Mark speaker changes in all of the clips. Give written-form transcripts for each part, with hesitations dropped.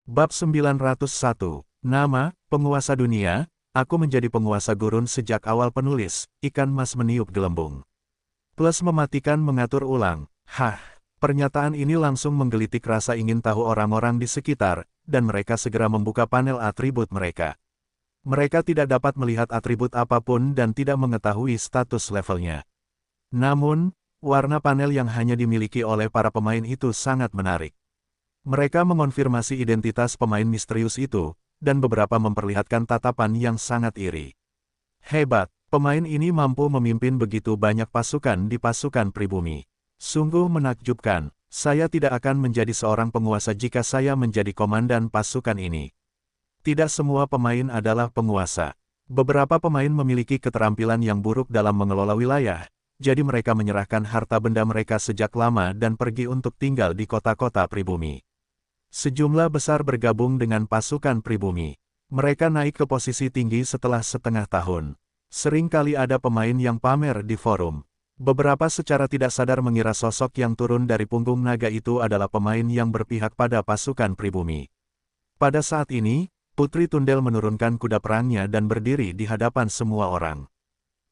Speaker 1: Bab 901, Nama, Penguasa Dunia, aku menjadi penguasa gurun sejak awal penulis, ikan mas meniup gelembung. Plus mematikan mengatur ulang, pernyataan ini langsung menggelitik rasa ingin tahu orang-orang di sekitar, dan mereka segera membuka panel atribut mereka. Mereka tidak dapat melihat atribut apapun dan tidak mengetahui status levelnya. Namun, warna panel yang hanya dimiliki oleh para pemain itu sangat menarik. Mereka mengonfirmasi identitas pemain misterius itu, dan beberapa memperlihatkan tatapan yang sangat iri. Hebat, pemain ini mampu memimpin begitu banyak pasukan di pasukan pribumi. Sungguh menakjubkan, saya tidak akan menjadi seorang penguasa jika saya menjadi komandan pasukan ini. Tidak semua pemain adalah penguasa. Beberapa pemain memiliki keterampilan yang buruk dalam mengelola wilayah, jadi mereka menyerahkan harta benda mereka sejak lama dan pergi untuk tinggal di kota-kota pribumi. Sejumlah besar bergabung dengan pasukan pribumi. Mereka naik ke posisi tinggi setelah setengah tahun. Sering kali ada pemain yang pamer di forum. Beberapa secara tidak sadar mengira sosok yang turun dari punggung naga itu adalah pemain yang berpihak pada pasukan pribumi. Pada saat ini, Putri Tundel menurunkan kuda perangnya dan berdiri di hadapan semua orang.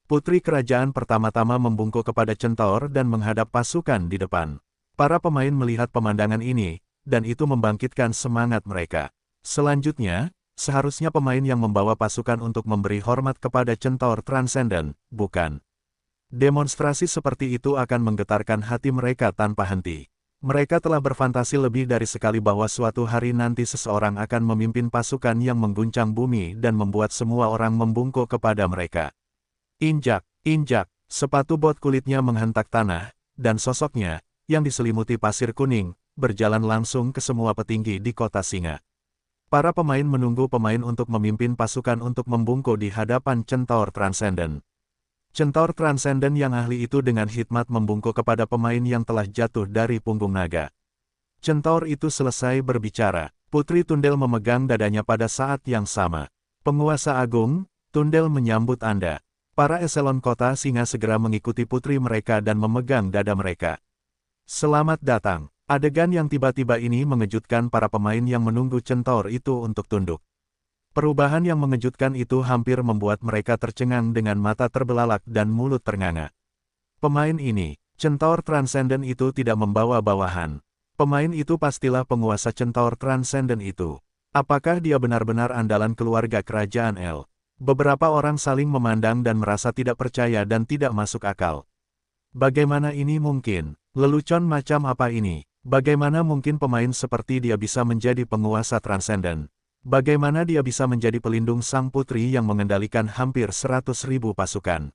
Speaker 1: Putri kerajaan pertama-tama membungkuk kepada centaur dan menghadap pasukan di depan. Para pemain melihat pemandangan ini, dan itu membangkitkan semangat mereka. Selanjutnya, seharusnya pemain yang membawa pasukan untuk memberi hormat kepada centaur transenden, bukan? Demonstrasi seperti itu akan menggetarkan hati mereka tanpa henti. Mereka telah berfantasi lebih dari sekali bahwa suatu hari nanti seseorang akan memimpin pasukan yang mengguncang bumi dan membuat semua orang membungkuk kepada mereka. Injak, injak, sepatu bot kulitnya menghentak tanah, dan sosoknya, yang diselimuti pasir kuning, berjalan langsung ke semua petinggi di kota singa. Para pemain menunggu pemain untuk memimpin pasukan untuk membungkuk di hadapan centaur transenden. Centaur transenden yang ahli itu dengan hikmat membungkuk kepada pemain yang telah jatuh dari punggung naga. Centaur itu selesai berbicara. Putri Tundel memegang dadanya pada saat yang sama. Penguasa agung, Tundel menyambut Anda. Para eselon kota singa segera mengikuti putri mereka dan memegang dada mereka. Selamat datang. Adegan yang tiba-tiba ini mengejutkan para pemain yang menunggu centaur itu untuk tunduk. Perubahan yang mengejutkan itu hampir membuat mereka tercengang dengan mata terbelalak dan mulut ternganga. Pemain ini, centaur transenden itu tidak membawa bawahan. Pemain itu pastilah penguasa centaur transenden itu. Apakah dia benar-benar andalan keluarga kerajaan El? Beberapa orang saling memandang dan merasa tidak percaya dan tidak masuk akal. Bagaimana ini mungkin? Lelucon macam apa ini? Bagaimana mungkin pemain seperti dia bisa menjadi penguasa transenden? Bagaimana dia bisa menjadi pelindung sang putri yang mengendalikan hampir 100.000 pasukan?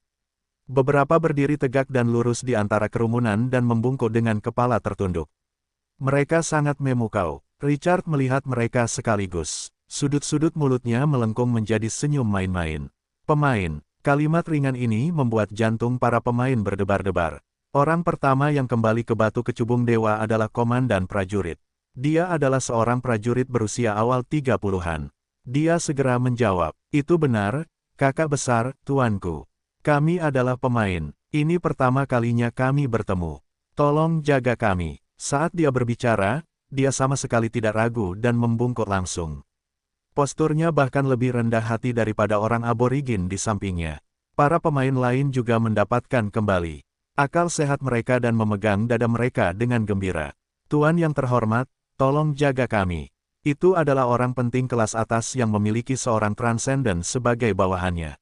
Speaker 1: Beberapa berdiri tegak dan lurus di antara kerumunan dan membungkuk dengan kepala tertunduk. Mereka sangat memukau. Richard melihat mereka sekaligus. Sudut-sudut mulutnya melengkung menjadi senyum main-main. Pemain, kalimat ringan ini membuat jantung para pemain berdebar-debar. Orang pertama yang kembali ke batu kecubung dewa adalah komandan prajurit. Dia adalah seorang prajurit berusia awal 30-an. Dia segera menjawab, "Itu benar, kakak besar, tuanku. Kami adalah pemain. Ini pertama kalinya kami bertemu. Tolong jaga kami." Saat dia berbicara, dia sama sekali tidak ragu dan membungkuk langsung. Posturnya bahkan lebih rendah hati daripada orang aborigin di sampingnya. Para pemain lain juga mendapatkan kembali akal sehat mereka dan memegang dada mereka dengan gembira. "Tuan yang terhormat, tolong jaga kami." Itu adalah orang penting kelas atas yang memiliki seorang transenden sebagai bawahannya.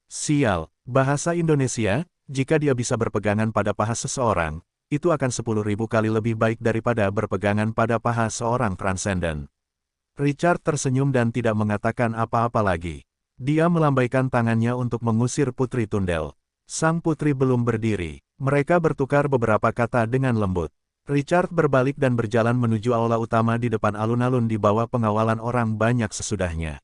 Speaker 1: Sial, bahasa Indonesia, jika dia bisa berpegangan pada paha seseorang, itu akan 10.000 kali lebih baik daripada berpegangan pada paha seorang transenden. Richard tersenyum dan tidak mengatakan apa-apa lagi. Dia melambaikan tangannya untuk mengusir Putri Tundel. Sang putri belum berdiri. Mereka bertukar beberapa kata dengan lembut. Richard berbalik dan berjalan menuju aula utama di depan alun-alun di bawah pengawalan orang banyak sesudahnya.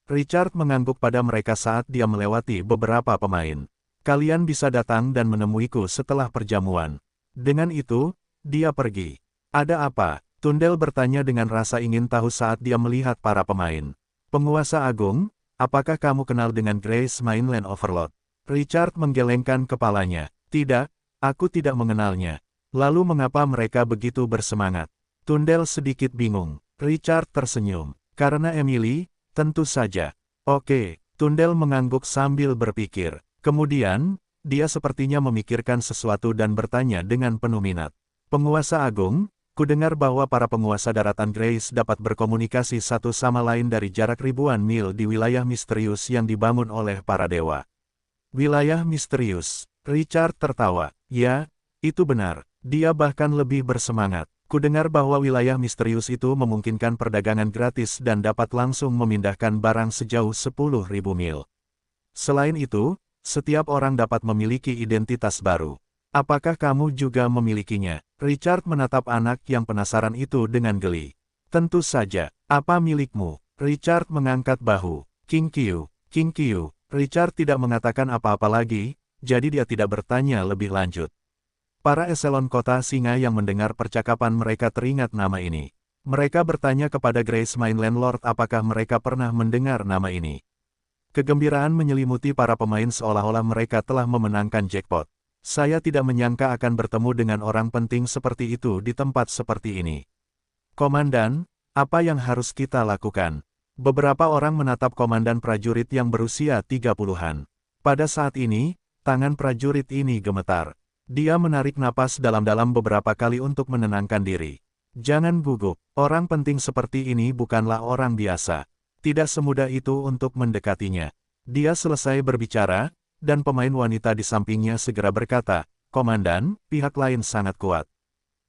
Speaker 1: Richard mengangguk pada mereka saat dia melewati beberapa pemain. "Kalian bisa datang dan menemuiku setelah perjamuan." Dengan itu, dia pergi. "Ada apa?" Tundel bertanya dengan rasa ingin tahu saat dia melihat para pemain. "Penguasa agung, apakah kamu kenal dengan Grace Mainland Overlord?" Richard menggelengkan kepalanya. "Tidak, aku tidak mengenalnya." "Lalu mengapa mereka begitu bersemangat?" Tundel sedikit bingung. Richard tersenyum. Karena Emily, tentu saja. Oke, Tundel mengangguk sambil berpikir. Kemudian, dia sepertinya memikirkan sesuatu dan bertanya dengan penuh minat. Penguasa Agung, kudengar bahwa para penguasa daratan Grace dapat berkomunikasi satu sama lain dari jarak ribuan mil di wilayah misterius yang dibangun oleh para dewa. Wilayah misterius. Richard tertawa. Ya, itu benar. Dia bahkan lebih bersemangat. Kudengar bahwa wilayah misterius itu memungkinkan perdagangan gratis dan dapat langsung memindahkan barang sejauh 10.000 mil. Selain itu, setiap orang dapat memiliki identitas baru. Apakah kamu juga memilikinya? Richard menatap anak yang penasaran itu dengan geli. Tentu saja. Apa milikmu? Richard mengangkat bahu. King Qiu, King Qiu. Richard tidak mengatakan apa-apa lagi, jadi dia tidak bertanya lebih lanjut. Para eselon kota singa yang mendengar percakapan mereka teringat nama ini. Mereka bertanya kepada Grace Mainland Lord apakah mereka pernah mendengar nama ini. Kegembiraan menyelimuti para pemain seolah-olah mereka telah memenangkan jackpot. Saya tidak menyangka akan bertemu dengan orang penting seperti itu di tempat seperti ini. Komandan, apa yang harus kita lakukan? Beberapa orang menatap komandan prajurit yang berusia 30-an. Pada saat ini, tangan prajurit ini gemetar. Dia menarik napas dalam-dalam beberapa kali untuk menenangkan diri. Jangan gugup, orang penting seperti ini bukanlah orang biasa. Tidak semudah itu untuk mendekatinya. Dia selesai berbicara, dan pemain wanita di sampingnya segera berkata, Komandan, pihak lain sangat kuat.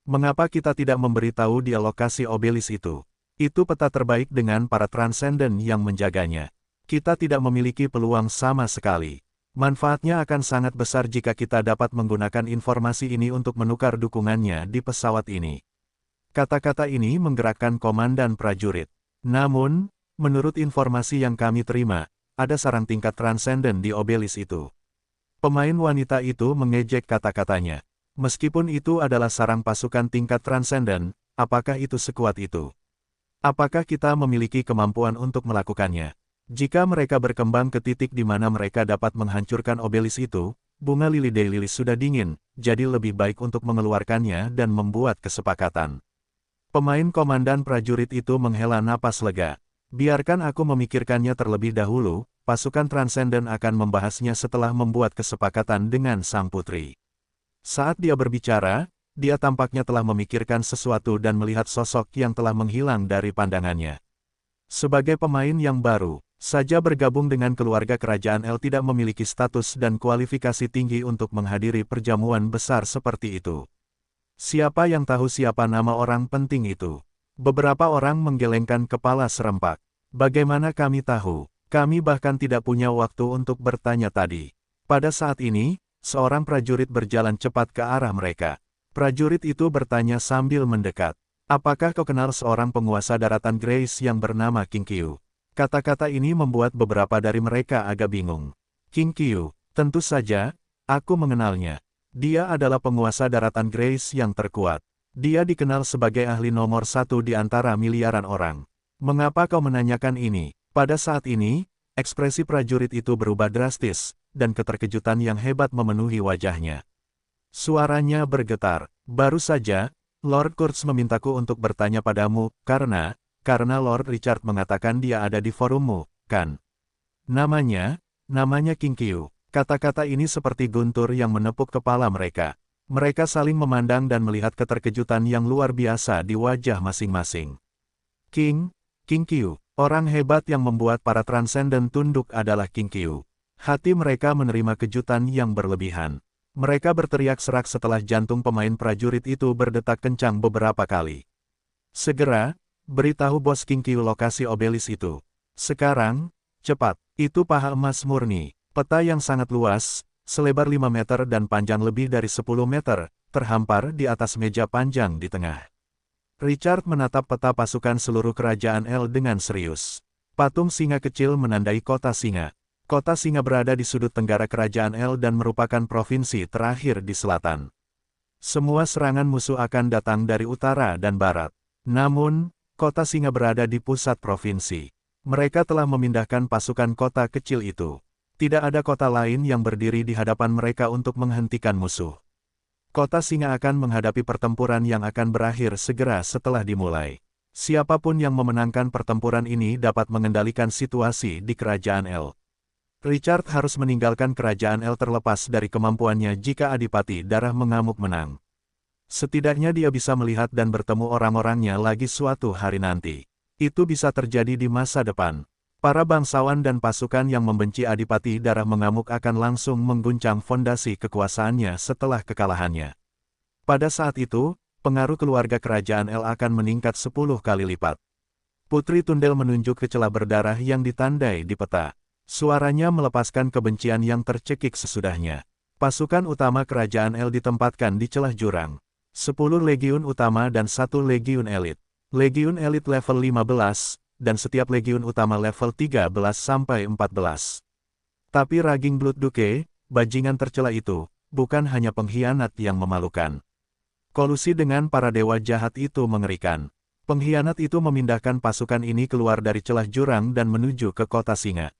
Speaker 1: Mengapa kita tidak memberitahu dia lokasi obelis itu? Itu peta terbaik dengan para transenden yang menjaganya. Kita tidak memiliki peluang sama sekali. Manfaatnya akan sangat besar jika kita dapat menggunakan informasi ini untuk menukar dukungannya di pesawat ini. Kata-kata ini menggerakkan komandan prajurit. Namun, menurut informasi yang kami terima, ada sarang tingkat transenden di obelis itu. Pemain wanita itu mengejek kata-katanya. Meskipun itu adalah sarang pasukan tingkat transenden, apakah itu sekuat itu? Apakah kita memiliki kemampuan untuk melakukannya? Jika mereka berkembang ke titik di mana mereka dapat menghancurkan obelis itu, bunga lili daylilies sudah dingin, jadi lebih baik untuk mengeluarkannya dan membuat kesepakatan. Pemain komandan prajurit itu menghela napas lega. Biarkan aku memikirkannya terlebih dahulu, pasukan transenden akan membahasnya setelah membuat kesepakatan dengan sang putri. Saat dia berbicara, dia tampaknya telah memikirkan sesuatu dan melihat sosok yang telah menghilang dari pandangannya. Sebagai pemain yang baru saja bergabung dengan keluarga kerajaan L tidak memiliki status dan kualifikasi tinggi untuk menghadiri perjamuan besar seperti itu. Siapa yang tahu siapa nama orang penting itu? Beberapa orang menggelengkan kepala serempak. Bagaimana kami tahu? Kami bahkan tidak punya waktu untuk bertanya tadi. Pada saat ini, seorang prajurit berjalan cepat ke arah mereka. Prajurit itu bertanya sambil mendekat. Apakah kau kenal seorang penguasa daratan Grace yang bernama King Qiu? Kata-kata ini membuat beberapa dari mereka agak bingung. King Qiu, tentu saja, aku mengenalnya. Dia adalah penguasa daratan Grace yang terkuat. Dia dikenal sebagai ahli nomor 1 di antara miliaran orang. Mengapa kau menanyakan ini? Pada saat ini, ekspresi prajurit itu berubah drastis, dan keterkejutan yang hebat memenuhi wajahnya. Suaranya bergetar. Baru saja, Lord Kurtz memintaku untuk bertanya padamu, karena Lord Richard mengatakan dia ada di forummu, kan? Namanya King Qiu. Kata-kata ini seperti guntur yang menepuk kepala mereka. Mereka saling memandang dan melihat keterkejutan yang luar biasa di wajah masing-masing. King Qiu, orang hebat yang membuat para transenden tunduk adalah King Qiu. Hati mereka menerima kejutan yang berlebihan. Mereka berteriak serak setelah jantung pemain prajurit itu berdetak kencang beberapa kali. Segera, beritahu bos King Qiu lokasi obelis itu. Sekarang, cepat, itu paha emas murni, peta yang sangat luas, selebar 5 meter dan panjang lebih dari 10 meter, terhampar di atas meja panjang di tengah. Richard menatap peta pasukan seluruh kerajaan L dengan serius. Patung singa kecil menandai kota singa. Kota singa berada di sudut tenggara kerajaan L dan merupakan provinsi terakhir di selatan. Semua serangan musuh akan datang dari utara dan barat. Namun, kota singa berada di pusat provinsi. Mereka telah memindahkan pasukan kota kecil itu. Tidak ada kota lain yang berdiri di hadapan mereka untuk menghentikan musuh. Kota singa akan menghadapi pertempuran yang akan berakhir segera setelah dimulai. Siapapun yang memenangkan pertempuran ini dapat mengendalikan situasi di Kerajaan El. Richard harus meninggalkan Kerajaan El terlepas dari kemampuannya jika Adipati Darah Mengamuk menang. Setidaknya dia bisa melihat dan bertemu orang-orangnya lagi suatu hari nanti. Itu bisa terjadi di masa depan. Para bangsawan dan pasukan yang membenci Adipati Darah Mengamuk akan langsung mengguncang fondasi kekuasaannya setelah kekalahannya. Pada saat itu, pengaruh keluarga Kerajaan El akan meningkat 10 kali lipat. Putri Tundel menunjuk ke celah berdarah yang ditandai di peta. Suaranya melepaskan kebencian yang tercekik sesudahnya. Pasukan utama Kerajaan El ditempatkan di celah jurang. 10 legiun utama dan 1 legiun elit. Legiun elit level 15, dan setiap legiun utama level 13-14. Tapi Raging Blood Duke, bajingan tercela itu, bukan hanya pengkhianat yang memalukan. Kolusi dengan para dewa jahat itu mengerikan. Pengkhianat itu memindahkan pasukan ini keluar dari celah jurang dan menuju ke kota singa.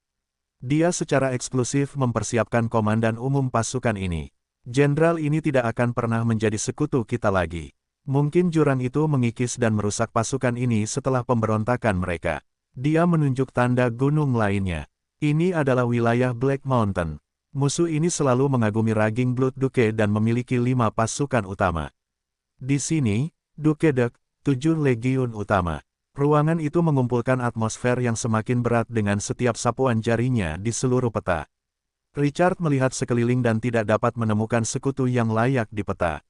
Speaker 1: Dia secara eksklusif mempersiapkan komandan umum pasukan ini. Jenderal ini tidak akan pernah menjadi sekutu kita lagi. Mungkin jurang itu mengikis dan merusak pasukan ini setelah pemberontakan mereka. Dia menunjuk tanda gunung lainnya. Ini adalah wilayah Black Mountain. Musuh ini selalu mengagumi Raging Blood Duke dan memiliki 5 pasukan utama. Di sini, Duke Dek, 7 legiun utama. Ruangan itu mengumpulkan atmosfer yang semakin berat dengan setiap sapuan jarinya di seluruh peta. Richard melihat sekeliling dan tidak dapat menemukan sekutu yang layak di peta.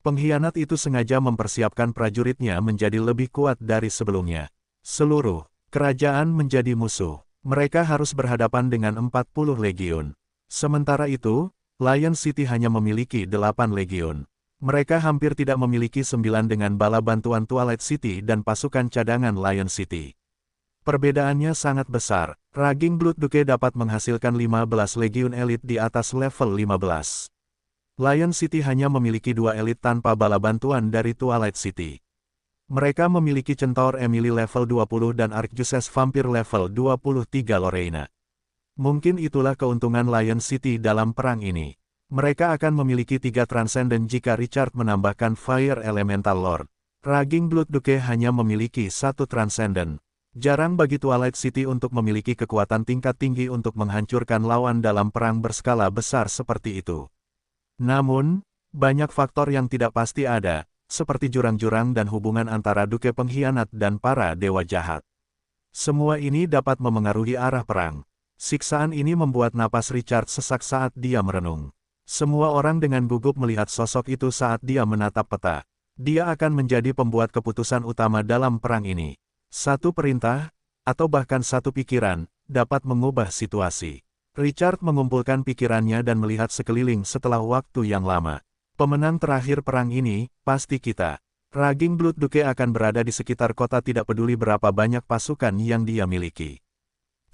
Speaker 1: Pengkhianat itu sengaja mempersiapkan prajuritnya menjadi lebih kuat dari sebelumnya. Seluruh kerajaan menjadi musuh. Mereka harus berhadapan dengan 40 legiun. Sementara itu, Lion City hanya memiliki 8 legiun. Mereka hampir tidak memiliki 9 dengan bala bantuan Twilight City dan pasukan cadangan Lion City. Perbedaannya sangat besar. Raging Blood Duke dapat menghasilkan 15 legiun elit di atas level 15. Lion City hanya memiliki 2 elit tanpa bala bantuan dari Twilight City. Mereka memiliki Centaur Emily level 20 dan Arquebuses Vampire level 23 Lorena. Mungkin itulah keuntungan Lion City dalam perang ini. Mereka akan memiliki 3 Transcendent jika Richard menambahkan Fire Elemental Lord. Raging Blood Duke hanya memiliki 1 Transcendent. Jarang bagi Twilight City untuk memiliki kekuatan tingkat tinggi untuk menghancurkan lawan dalam perang berskala besar seperti itu. Namun, banyak faktor yang tidak pasti ada, seperti jurang-jurang dan hubungan antara Duke pengkhianat dan para dewa jahat. Semua ini dapat memengaruhi arah perang. Siksaan ini membuat napas Richard sesak saat dia merenung. Semua orang dengan gugup melihat sosok itu saat dia menatap peta. Dia akan menjadi pembuat keputusan utama dalam perang ini. Satu perintah, atau bahkan satu pikiran, dapat mengubah situasi. Richard mengumpulkan pikirannya dan melihat sekeliling setelah waktu yang lama. Pemenang terakhir perang ini, pasti kita. Raging Blood Duke akan berada di sekitar kota tidak peduli berapa banyak pasukan yang dia miliki.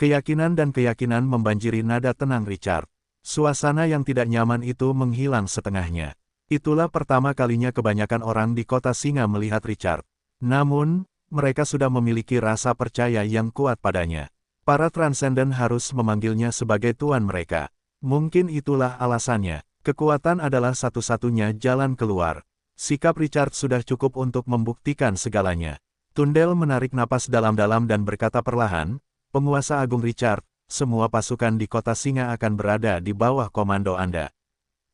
Speaker 1: Keyakinan dan keyakinan membanjiri nada tenang Richard. Suasana yang tidak nyaman itu menghilang setengahnya. Itulah pertama kalinya kebanyakan orang di kota singa melihat Richard. Namun, mereka sudah memiliki rasa percaya yang kuat padanya. Para Transcendent harus memanggilnya sebagai tuan mereka. Mungkin itulah alasannya. Kekuatan adalah satu-satunya jalan keluar. Sikap Richard sudah cukup untuk membuktikan segalanya. Tundel menarik napas dalam-dalam dan berkata perlahan, "Penguasa Agung Richard, semua pasukan di kota singa akan berada di bawah komando Anda."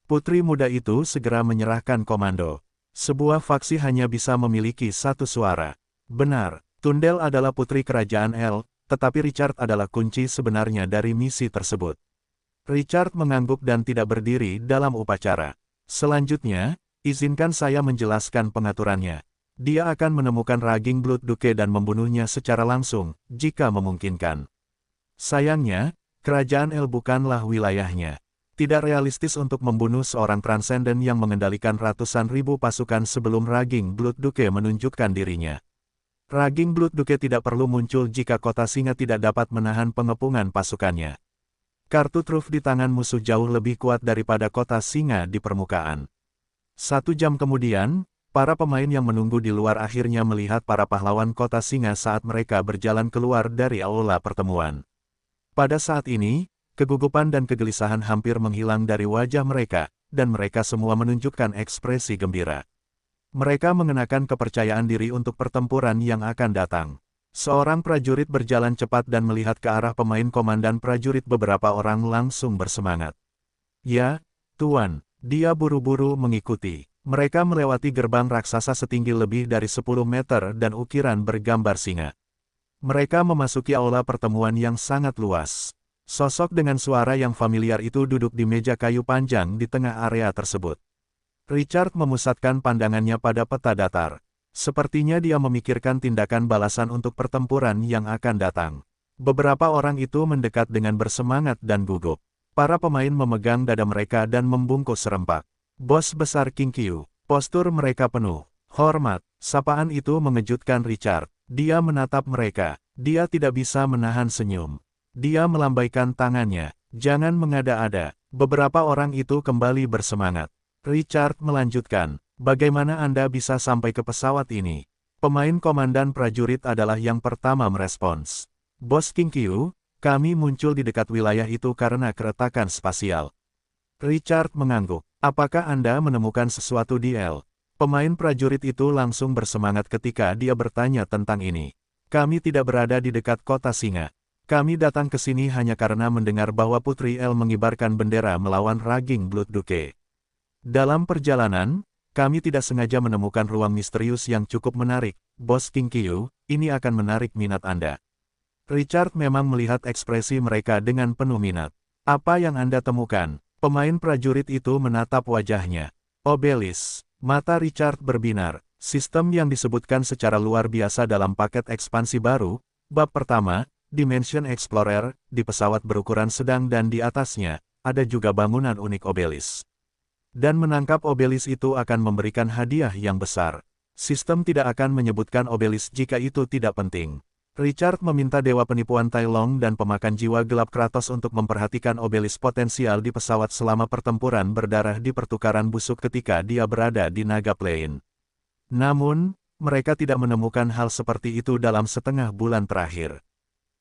Speaker 1: Putri muda itu segera menyerahkan komando. Sebuah faksi hanya bisa memiliki satu suara. Benar, Tundel adalah putri kerajaan El, tetapi Richard adalah kunci sebenarnya dari misi tersebut. Richard mengangguk dan tidak berdiri dalam upacara. Selanjutnya, izinkan saya menjelaskan pengaturannya. Dia akan menemukan Raging Blood Duke dan membunuhnya secara langsung, jika memungkinkan. Sayangnya, kerajaan El bukanlah wilayahnya. Tidak realistis untuk membunuh seorang Transcendent yang mengendalikan ratusan ribu pasukan sebelum Raging Blood Duke menunjukkan dirinya. Raging Blood Duke tidak perlu muncul jika kota singa tidak dapat menahan pengepungan pasukannya. Kartu truf di tangan musuh jauh lebih kuat daripada kota singa di permukaan. 1 jam kemudian, para pemain yang menunggu di luar akhirnya melihat para pahlawan kota singa saat mereka berjalan keluar dari aula pertemuan. Pada saat ini, kegugupan dan kegelisahan hampir menghilang dari wajah mereka, dan mereka semua menunjukkan ekspresi gembira. Mereka mengenakan kepercayaan diri untuk pertempuran yang akan datang. Seorang prajurit berjalan cepat dan melihat ke arah pemain komandan prajurit. Beberapa orang langsung bersemangat. Ya, Tuan, dia buru-buru mengikuti. Mereka melewati gerbang raksasa setinggi lebih dari 10 meter dan ukiran bergambar singa. Mereka memasuki aula pertemuan yang sangat luas. Sosok dengan suara yang familiar itu duduk di meja kayu panjang di tengah area tersebut. Richard memusatkan pandangannya pada peta datar. Sepertinya dia memikirkan tindakan balasan untuk pertempuran yang akan datang. Beberapa orang itu mendekat dengan bersemangat dan gugup. Para pemain memegang dada mereka dan membungkuk serempak. Bos besar King Qiu, postur mereka penuh hormat. Sapaan itu mengejutkan Richard. Dia menatap mereka. Dia tidak bisa menahan senyum. Dia melambaikan tangannya. Jangan mengada-ada. Beberapa orang itu kembali bersemangat. Richard melanjutkan, bagaimana Anda bisa sampai ke pesawat ini? Pemain komandan prajurit adalah yang pertama merespons. Bos King Qiu, kami muncul di dekat wilayah itu karena keretakan spasial. Richard mengangguk. Apakah Anda menemukan sesuatu di L? Pemain prajurit itu langsung bersemangat ketika dia bertanya tentang ini. Kami tidak berada di dekat kota singa. Kami datang ke sini hanya karena mendengar bahwa Putri L mengibarkan bendera melawan Raging Blood Duke. Dalam perjalanan, kami tidak sengaja menemukan ruang misterius yang cukup menarik. Bos King Qiu, ini akan menarik minat Anda. Richard memang melihat ekspresi mereka dengan penuh minat. Apa yang Anda temukan? Pemain prajurit itu menatap wajahnya. Obelis. Mata Richard berbinar. Sistem yang disebutkan secara luar biasa dalam paket ekspansi baru, bab pertama, Dimension Explorer, di pesawat berukuran sedang dan di atasnya, ada juga bangunan unik obelis. Dan menangkap obelis itu akan memberikan hadiah yang besar. Sistem tidak akan menyebutkan obelis jika itu tidak penting. Richard meminta Dewa Penipuan Tai Long dan pemakan jiwa gelap Kratos untuk memperhatikan obelis potensial di pesawat selama pertempuran berdarah di pertukaran busuk ketika dia berada di Naga Plain. Namun, mereka tidak menemukan hal seperti itu dalam setengah bulan terakhir.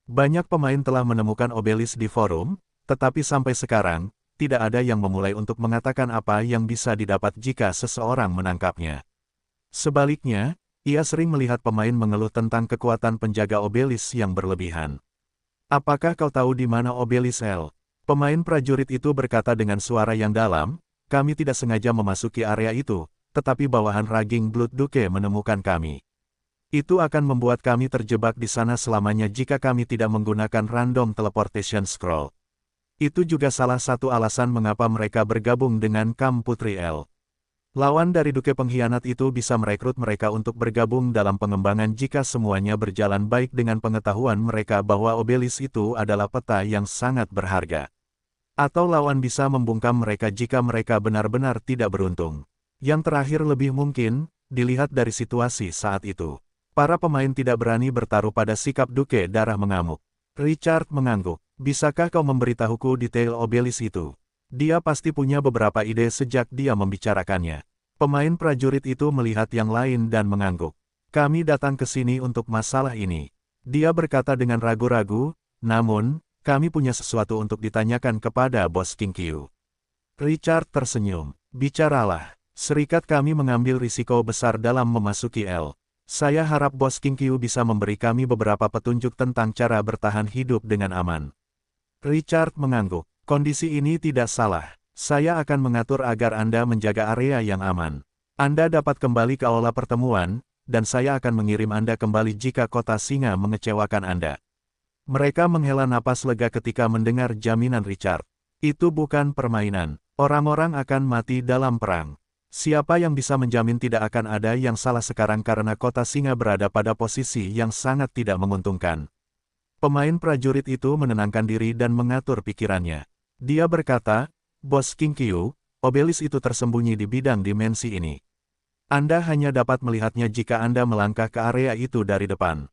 Speaker 1: Banyak pemain telah menemukan obelis di forum, tetapi sampai sekarang, tidak ada yang memulai untuk mengatakan apa yang bisa didapat jika seseorang menangkapnya. Sebaliknya, ia sering melihat pemain mengeluh tentang kekuatan penjaga obelis yang berlebihan. Apakah kau tahu di mana obelis L? Pemain prajurit itu berkata dengan suara yang dalam, kami tidak sengaja memasuki area itu, tetapi bawahan Raging Blood Duke menemukan kami. Itu akan membuat kami terjebak di sana selamanya jika kami tidak menggunakan random teleportation scroll. Itu juga salah satu alasan mengapa mereka bergabung dengan Kam Putri L. Lawan dari Duke pengkhianat itu bisa merekrut mereka untuk bergabung dalam pengembangan jika semuanya berjalan baik dengan pengetahuan mereka bahwa obelis itu adalah peta yang sangat berharga. Atau lawan bisa membungkam mereka jika mereka benar-benar tidak beruntung. Yang terakhir lebih mungkin, dilihat dari situasi saat itu. Para pemain tidak berani bertaruh pada sikap Duke darah mengamuk. Richard mengangguk. Bisakah kau memberitahuku detail obelis itu? Dia pasti punya beberapa ide sejak dia membicarakannya. Pemain prajurit itu melihat yang lain dan mengangguk. Kami datang ke sini untuk masalah ini. Dia berkata dengan ragu-ragu, namun, kami punya sesuatu untuk ditanyakan kepada Bos King Qiu. Richard tersenyum. Bicaralah. Serikat kami mengambil risiko besar dalam memasuki L. Saya harap Bos King Qiu bisa memberi kami beberapa petunjuk tentang cara bertahan hidup dengan aman. Richard mengangguk. Kondisi ini tidak salah. Saya akan mengatur agar Anda menjaga area yang aman. Anda dapat kembali ke aula pertemuan, dan saya akan mengirim Anda kembali jika kota singa mengecewakan Anda. Mereka menghela napas lega ketika mendengar jaminan Richard. Itu bukan permainan. Orang-orang akan mati dalam perang. Siapa yang bisa menjamin tidak akan ada yang salah sekarang karena kota singa berada pada posisi yang sangat tidak menguntungkan. Pemain prajurit itu menenangkan diri dan mengatur pikirannya. Dia berkata, Bos King Qiu, obelis itu tersembunyi di bidang dimensi ini. Anda hanya dapat melihatnya jika Anda melangkah ke area itu dari depan.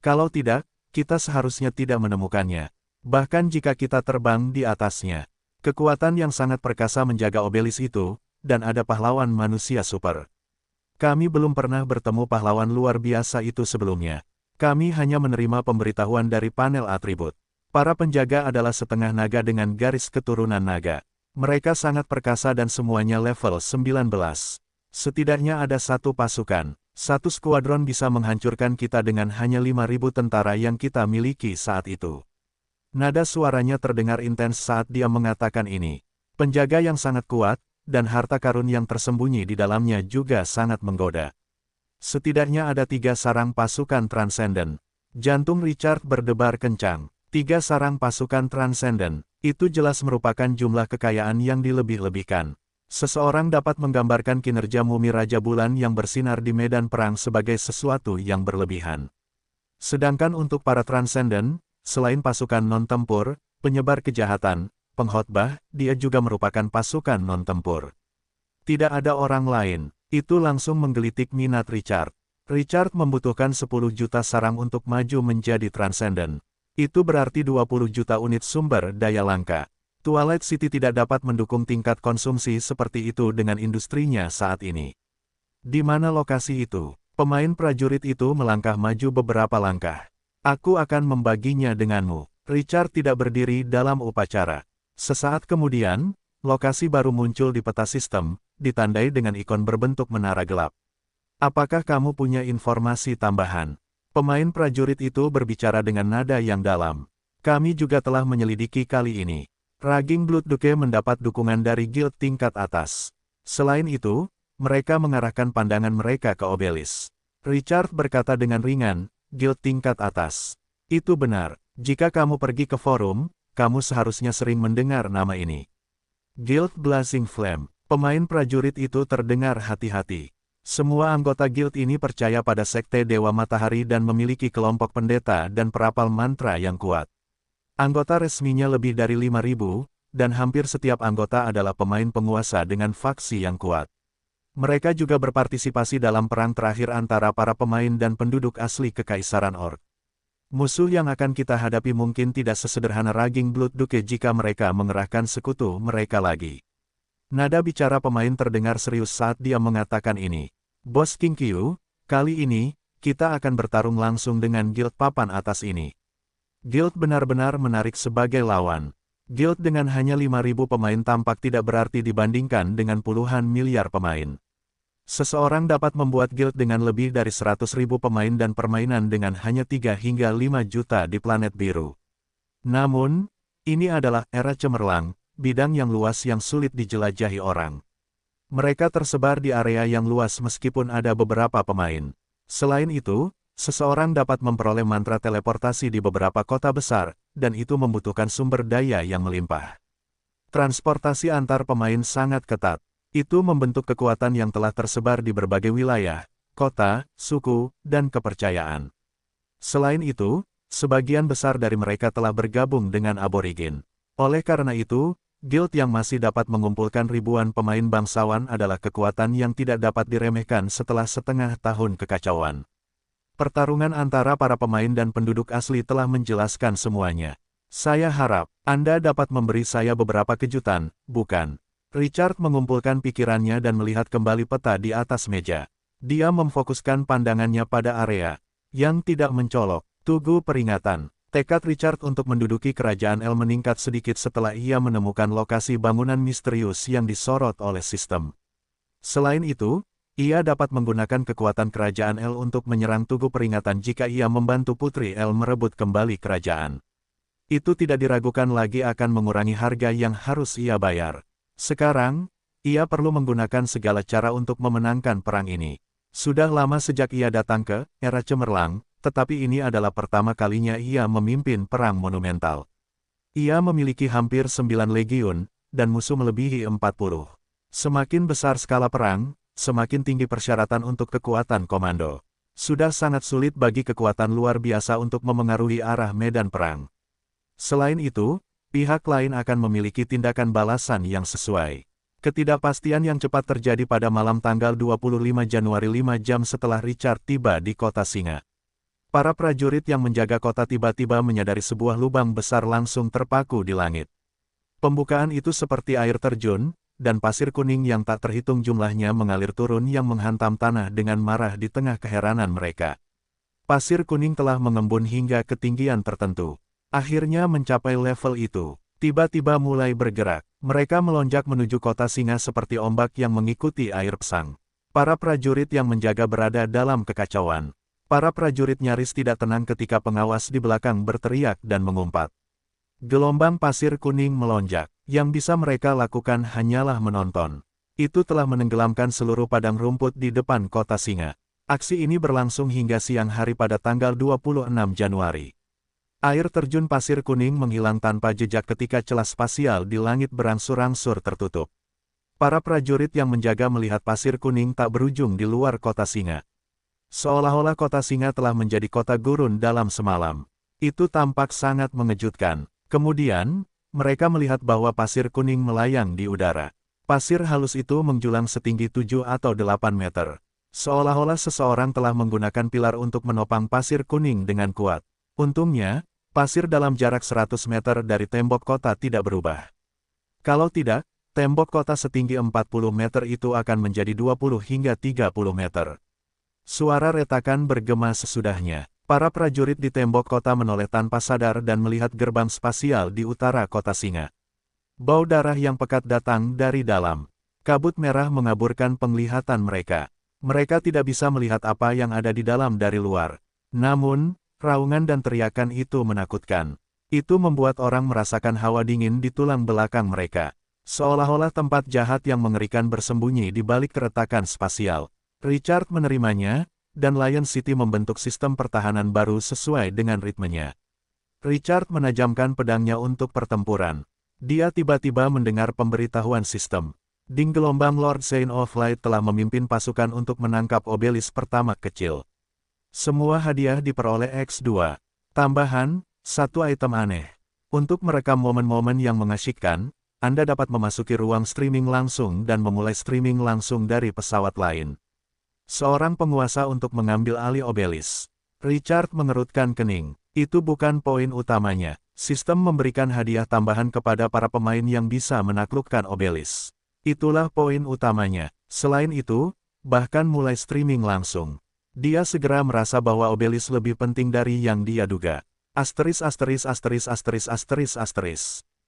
Speaker 1: Kalau tidak, kita seharusnya tidak menemukannya. Bahkan jika kita terbang di atasnya. Kekuatan yang sangat perkasa menjaga obelis itu, dan ada pahlawan manusia super. Kami belum pernah bertemu pahlawan luar biasa itu sebelumnya. Kami hanya menerima pemberitahuan dari panel atribut. Para penjaga adalah setengah naga dengan garis keturunan naga. Mereka sangat perkasa dan semuanya level 19. Setidaknya ada satu pasukan. Satu skuadron bisa menghancurkan kita dengan hanya 5.000 tentara yang kita miliki saat itu. Nada suaranya terdengar intens saat dia mengatakan ini. Penjaga yang sangat kuat, dan harta karun yang tersembunyi di dalamnya juga sangat menggoda. Setidaknya ada 3 sarang pasukan Transcendent. Jantung Richard berdebar kencang. 3 sarang pasukan Transcendent, itu jelas merupakan jumlah kekayaan yang dilebih-lebihkan. Seseorang dapat menggambarkan kinerja mumi Raja Bulan yang bersinar di medan perang sebagai sesuatu yang berlebihan. Sedangkan untuk para Transcendent, selain pasukan non-tempur, penyebar kejahatan, pengkhotbah, dia juga merupakan pasukan non-tempur. Tidak ada orang lain, itu langsung menggelitik minat Richard. Richard membutuhkan 10 juta sarang untuk maju menjadi Transcendent. Itu berarti 20 juta unit sumber daya langka. Twilight City tidak dapat mendukung tingkat konsumsi seperti itu dengan industrinya saat ini. Di mana lokasi itu? Pemain prajurit itu melangkah maju beberapa langkah. Aku akan membaginya denganmu. Richard tidak berdiri dalam upacara. Sesaat kemudian, lokasi baru muncul di peta sistem, ditandai dengan ikon berbentuk menara gelap. Apakah kamu punya informasi tambahan? Pemain prajurit itu berbicara dengan nada yang dalam. Kami juga telah menyelidiki kali ini. Raging Blood Duke mendapat dukungan dari guild tingkat atas. Selain itu, mereka mengarahkan pandangan mereka ke Obelisk. Richard berkata dengan ringan, guild tingkat atas. Itu benar, jika kamu pergi ke forum, kamu seharusnya sering mendengar nama ini. Guild Blazing Flame. Pemain prajurit itu terdengar hati-hati. Semua anggota guild ini percaya pada sekte Dewa Matahari dan memiliki kelompok pendeta dan perapal mantra yang kuat. Anggota resminya lebih dari 5.000, dan hampir setiap anggota adalah pemain penguasa dengan faksi yang kuat. Mereka juga berpartisipasi dalam perang terakhir antara para pemain dan penduduk asli Kekaisaran Orc. Musuh yang akan kita hadapi mungkin tidak sesederhana Raging Blood Duke jika mereka mengerahkan sekutu mereka lagi. Nada bicara pemain terdengar serius saat dia mengatakan ini. Bos King Qiu, kali ini, kita akan bertarung langsung dengan guild papan atas ini. Guild benar-benar menarik sebagai lawan. Guild dengan hanya 5.000 pemain tampak tidak berarti dibandingkan dengan puluhan miliar pemain. Seseorang dapat membuat guild dengan lebih dari 100.000 pemain dan permainan dengan hanya 3 hingga 5 juta di planet biru. Namun, ini adalah era cemerlang, bidang yang luas yang sulit dijelajahi orang. Mereka tersebar di area yang luas meskipun ada beberapa pemain. Selain itu, seseorang dapat memperoleh mantra teleportasi di beberapa kota besar, dan itu membutuhkan sumber daya yang melimpah. Transportasi antar pemain sangat ketat. Itu membentuk kekuatan yang telah tersebar di berbagai wilayah, kota, suku, dan kepercayaan. Selain itu, sebagian besar dari mereka telah bergabung dengan aborigin. Oleh karena itu, guild yang masih dapat mengumpulkan ribuan pemain bangsawan adalah kekuatan yang tidak dapat diremehkan setelah setengah tahun kekacauan. Pertarungan antara para pemain dan penduduk asli telah menjelaskan semuanya. Saya harap Anda dapat memberi saya beberapa kejutan, bukan? Richard mengumpulkan pikirannya dan melihat kembali peta di atas meja. Dia memfokuskan pandangannya pada area yang tidak mencolok. Tugu peringatan. Tekad Richard untuk menduduki kerajaan El meningkat sedikit setelah ia menemukan lokasi bangunan misterius yang disorot oleh sistem. Selain itu, ia dapat menggunakan kekuatan kerajaan El untuk menyerang Tugu peringatan jika ia membantu Putri El merebut kembali kerajaan. Itu tidak diragukan lagi akan mengurangi harga yang harus ia bayar. Sekarang, ia perlu menggunakan segala cara untuk memenangkan perang ini. Sudah lama sejak ia datang ke era cemerlang, tetapi ini adalah pertama kalinya ia memimpin perang monumental. Ia memiliki hampir 9 legiun, dan musuh melebihi 40. Semakin besar skala perang, semakin tinggi persyaratan untuk kekuatan komando. Sudah sangat sulit bagi kekuatan luar biasa untuk memengaruhi arah medan perang. Selain itu, pihak lain akan memiliki tindakan balasan yang sesuai. Ketidakpastian yang cepat terjadi pada malam tanggal 25 Januari 5 jam setelah Richard tiba di kota Singa. Para prajurit yang menjaga kota tiba-tiba menyadari sebuah lubang besar langsung terpaku di langit. Pembukaan itu seperti air terjun, dan pasir kuning yang tak terhitung jumlahnya mengalir turun yang menghantam tanah dengan marah di tengah keheranan mereka. Pasir kuning telah mengembun hingga ketinggian tertentu. Akhirnya mencapai level itu. Tiba-tiba mulai bergerak. Mereka melonjak menuju kota Singa seperti ombak yang mengikuti air pasang. Para prajurit yang menjaga berada dalam kekacauan. Para prajurit nyaris tidak tenang ketika pengawas di belakang berteriak dan mengumpat. Gelombang pasir kuning melonjak. Yang bisa mereka lakukan hanyalah menonton. Itu telah menenggelamkan seluruh padang rumput di depan kota Singa. Aksi ini berlangsung hingga siang hari pada tanggal 26 Januari. Air terjun pasir kuning menghilang tanpa jejak ketika celah spasial di langit berangsur-angsur tertutup. Para prajurit yang menjaga melihat pasir kuning tak berujung di luar kota Singa. Seolah-olah kota Singa telah menjadi kota gurun dalam semalam. Itu tampak sangat mengejutkan. Kemudian, mereka melihat bahwa pasir kuning melayang di udara. Pasir halus itu menjulang setinggi 7 atau 8 meter. Seolah-olah seseorang telah menggunakan pilar untuk menopang pasir kuning dengan kuat. Untungnya, pasir dalam jarak 100 meter dari tembok kota tidak berubah. Kalau tidak, tembok kota setinggi 40 meter itu akan menjadi 20 hingga 30 meter. Suara retakan bergema sesudahnya. Para prajurit di tembok kota menoleh tanpa sadar dan melihat gerbang spasial di utara kota Singa. Bau darah yang pekat datang dari dalam. Kabut merah mengaburkan penglihatan mereka. Mereka tidak bisa melihat apa yang ada di dalam dari luar. Namun, raungan dan teriakan itu menakutkan. Itu membuat orang merasakan hawa dingin di tulang belakang mereka. Seolah-olah tempat jahat yang mengerikan bersembunyi di balik keretakan spasial. Richard menerimanya, dan Lion City membentuk sistem pertahanan baru sesuai dengan ritmenya. Richard menajamkan pedangnya untuk pertempuran. Dia tiba-tiba mendengar pemberitahuan sistem. Ding gelombang Lord Saint of Light telah memimpin pasukan untuk menangkap obelis pertama kecil. Semua hadiah diperoleh X2. Tambahan, satu item aneh. Untuk merekam momen-momen yang mengasyikkan, Anda dapat memasuki ruang streaming langsung dan memulai streaming langsung dari pesawat lain. Seorang penguasa untuk mengambil alih obelis. Richard mengerutkan kening. Itu bukan poin utamanya. Sistem memberikan hadiah tambahan kepada para pemain yang bisa menaklukkan obelis. Itulah poin utamanya. Selain itu, bahkan mulai streaming langsung. Dia segera merasa bahwa obelis lebih penting dari yang dia duga. Asteris.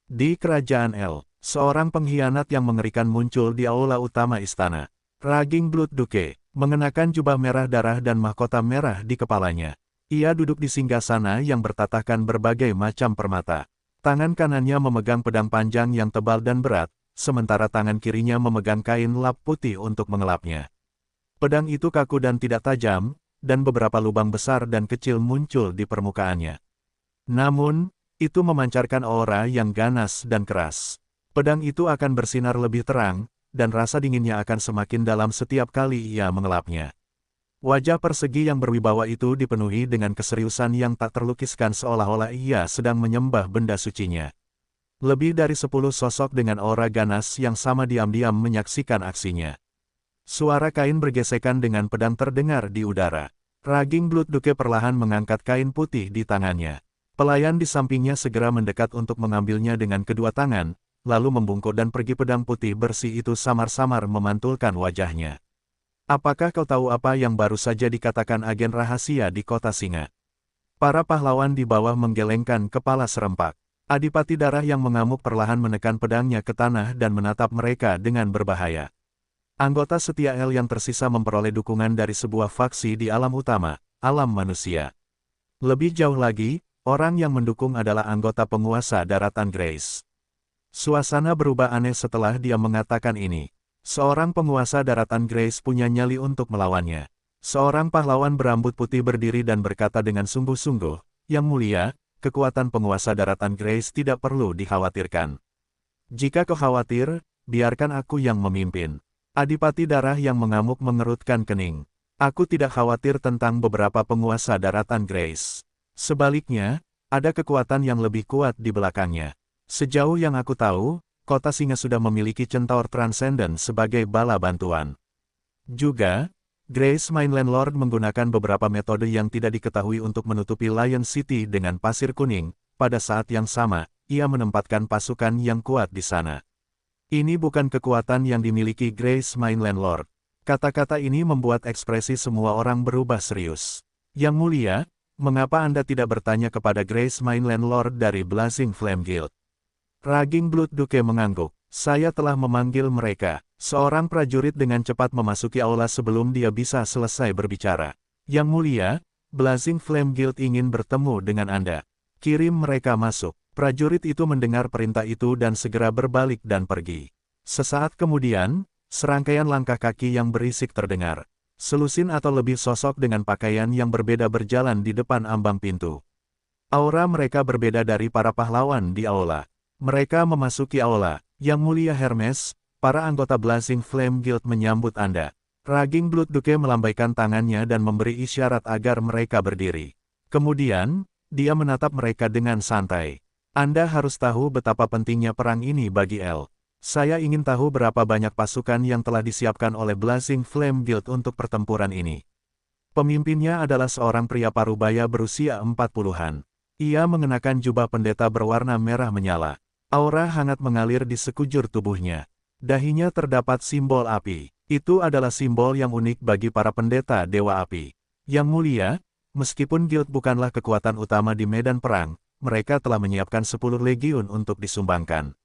Speaker 1: Di Kerajaan L, seorang pengkhianat yang mengerikan muncul di aula utama istana. Raging Blood Duke, mengenakan jubah merah darah dan mahkota merah di kepalanya. Ia duduk di singgasana yang bertatahkan berbagai macam permata. Tangan kanannya memegang pedang panjang yang tebal dan berat, sementara tangan kirinya memegang kain lap putih untuk mengelapnya. Pedang itu kaku dan tidak tajam, dan beberapa lubang besar dan kecil muncul di permukaannya. Namun, itu memancarkan aura yang ganas dan keras. Pedang itu akan bersinar lebih terang, dan rasa dinginnya akan semakin dalam setiap kali ia mengelapnya. Wajah persegi yang berwibawa itu dipenuhi dengan keseriusan yang tak terlukiskan seolah-olah ia sedang menyembah benda sucinya. Lebih dari 10 sosok dengan aura ganas yang sama diam-diam menyaksikan aksinya. Suara kain bergesekan dengan pedang terdengar di udara. Raging Blood Duke perlahan mengangkat kain putih di tangannya. Pelayan di sampingnya segera mendekat untuk mengambilnya dengan kedua tangan, lalu membungkuk dan pergi. Pedang putih bersih itu samar-samar memantulkan wajahnya. Apakah kau tahu apa yang baru saja dikatakan agen rahasia di kota Singa? Para pahlawan di bawah menggelengkan kepala serempak. Adipati darah yang mengamuk perlahan menekan pedangnya ke tanah dan menatap mereka dengan berbahaya. Anggota setia L yang tersisa memperoleh dukungan dari sebuah faksi di alam utama, alam manusia. Lebih jauh lagi, orang yang mendukung adalah anggota penguasa daratan Grace. Suasana berubah aneh setelah dia mengatakan ini. Seorang penguasa daratan Grace punya nyali untuk melawannya. Seorang pahlawan berambut putih berdiri dan berkata dengan sungguh-sungguh, "Yang mulia, kekuatan penguasa daratan Grace tidak perlu dikhawatirkan. Jika kau khawatir, biarkan aku yang memimpin." Adipati darah yang mengamuk mengerutkan kening. "Aku tidak khawatir tentang beberapa penguasa daratan Grace. Sebaliknya, ada kekuatan yang lebih kuat di belakangnya. Sejauh yang aku tahu, kota Singa sudah memiliki centaur transenden sebagai bala bantuan. Juga, Grace Mainland Lord menggunakan beberapa metode yang tidak diketahui untuk menutupi Lion City dengan pasir kuning. Pada saat yang sama, ia menempatkan pasukan yang kuat di sana. Ini bukan kekuatan yang dimiliki Grace Mainland Lord." Kata-kata ini membuat ekspresi semua orang berubah serius. "Yang mulia, mengapa Anda tidak bertanya kepada Grace Mainland Lord dari Blazing Flame Guild?" Raging Blood Duke mengangguk. Saya telah memanggil mereka. Seorang prajurit dengan cepat memasuki aula sebelum dia bisa selesai berbicara. Yang mulia, Blazing Flame Guild ingin bertemu dengan Anda. Kirim mereka masuk. Prajurit itu mendengar perintah itu dan segera berbalik dan pergi. Sesaat kemudian, serangkaian langkah kaki yang berisik terdengar. Selusin atau lebih sosok dengan pakaian yang berbeda berjalan di depan ambang pintu. Aura mereka berbeda dari para pahlawan di aula. Mereka memasuki aula. Yang mulia Hermes, para anggota Blazing Flame Guild menyambut Anda. Raging Blood Duke melambaikan tangannya dan memberi isyarat agar mereka berdiri. Kemudian, dia menatap mereka dengan santai. Anda harus tahu betapa pentingnya perang ini bagi El. Saya ingin tahu berapa banyak pasukan yang telah disiapkan oleh Blazing Flame Guild untuk pertempuran ini. Pemimpinnya adalah seorang pria parubaya berusia 40-an. Ia mengenakan jubah pendeta berwarna merah menyala. Aura hangat mengalir di sekujur tubuhnya. Dahinya terdapat simbol api. Itu adalah simbol yang unik bagi para pendeta Dewa Api. Yang mulia, meskipun guild bukanlah kekuatan utama di medan perang, mereka telah menyiapkan 10 legiun untuk disumbangkan.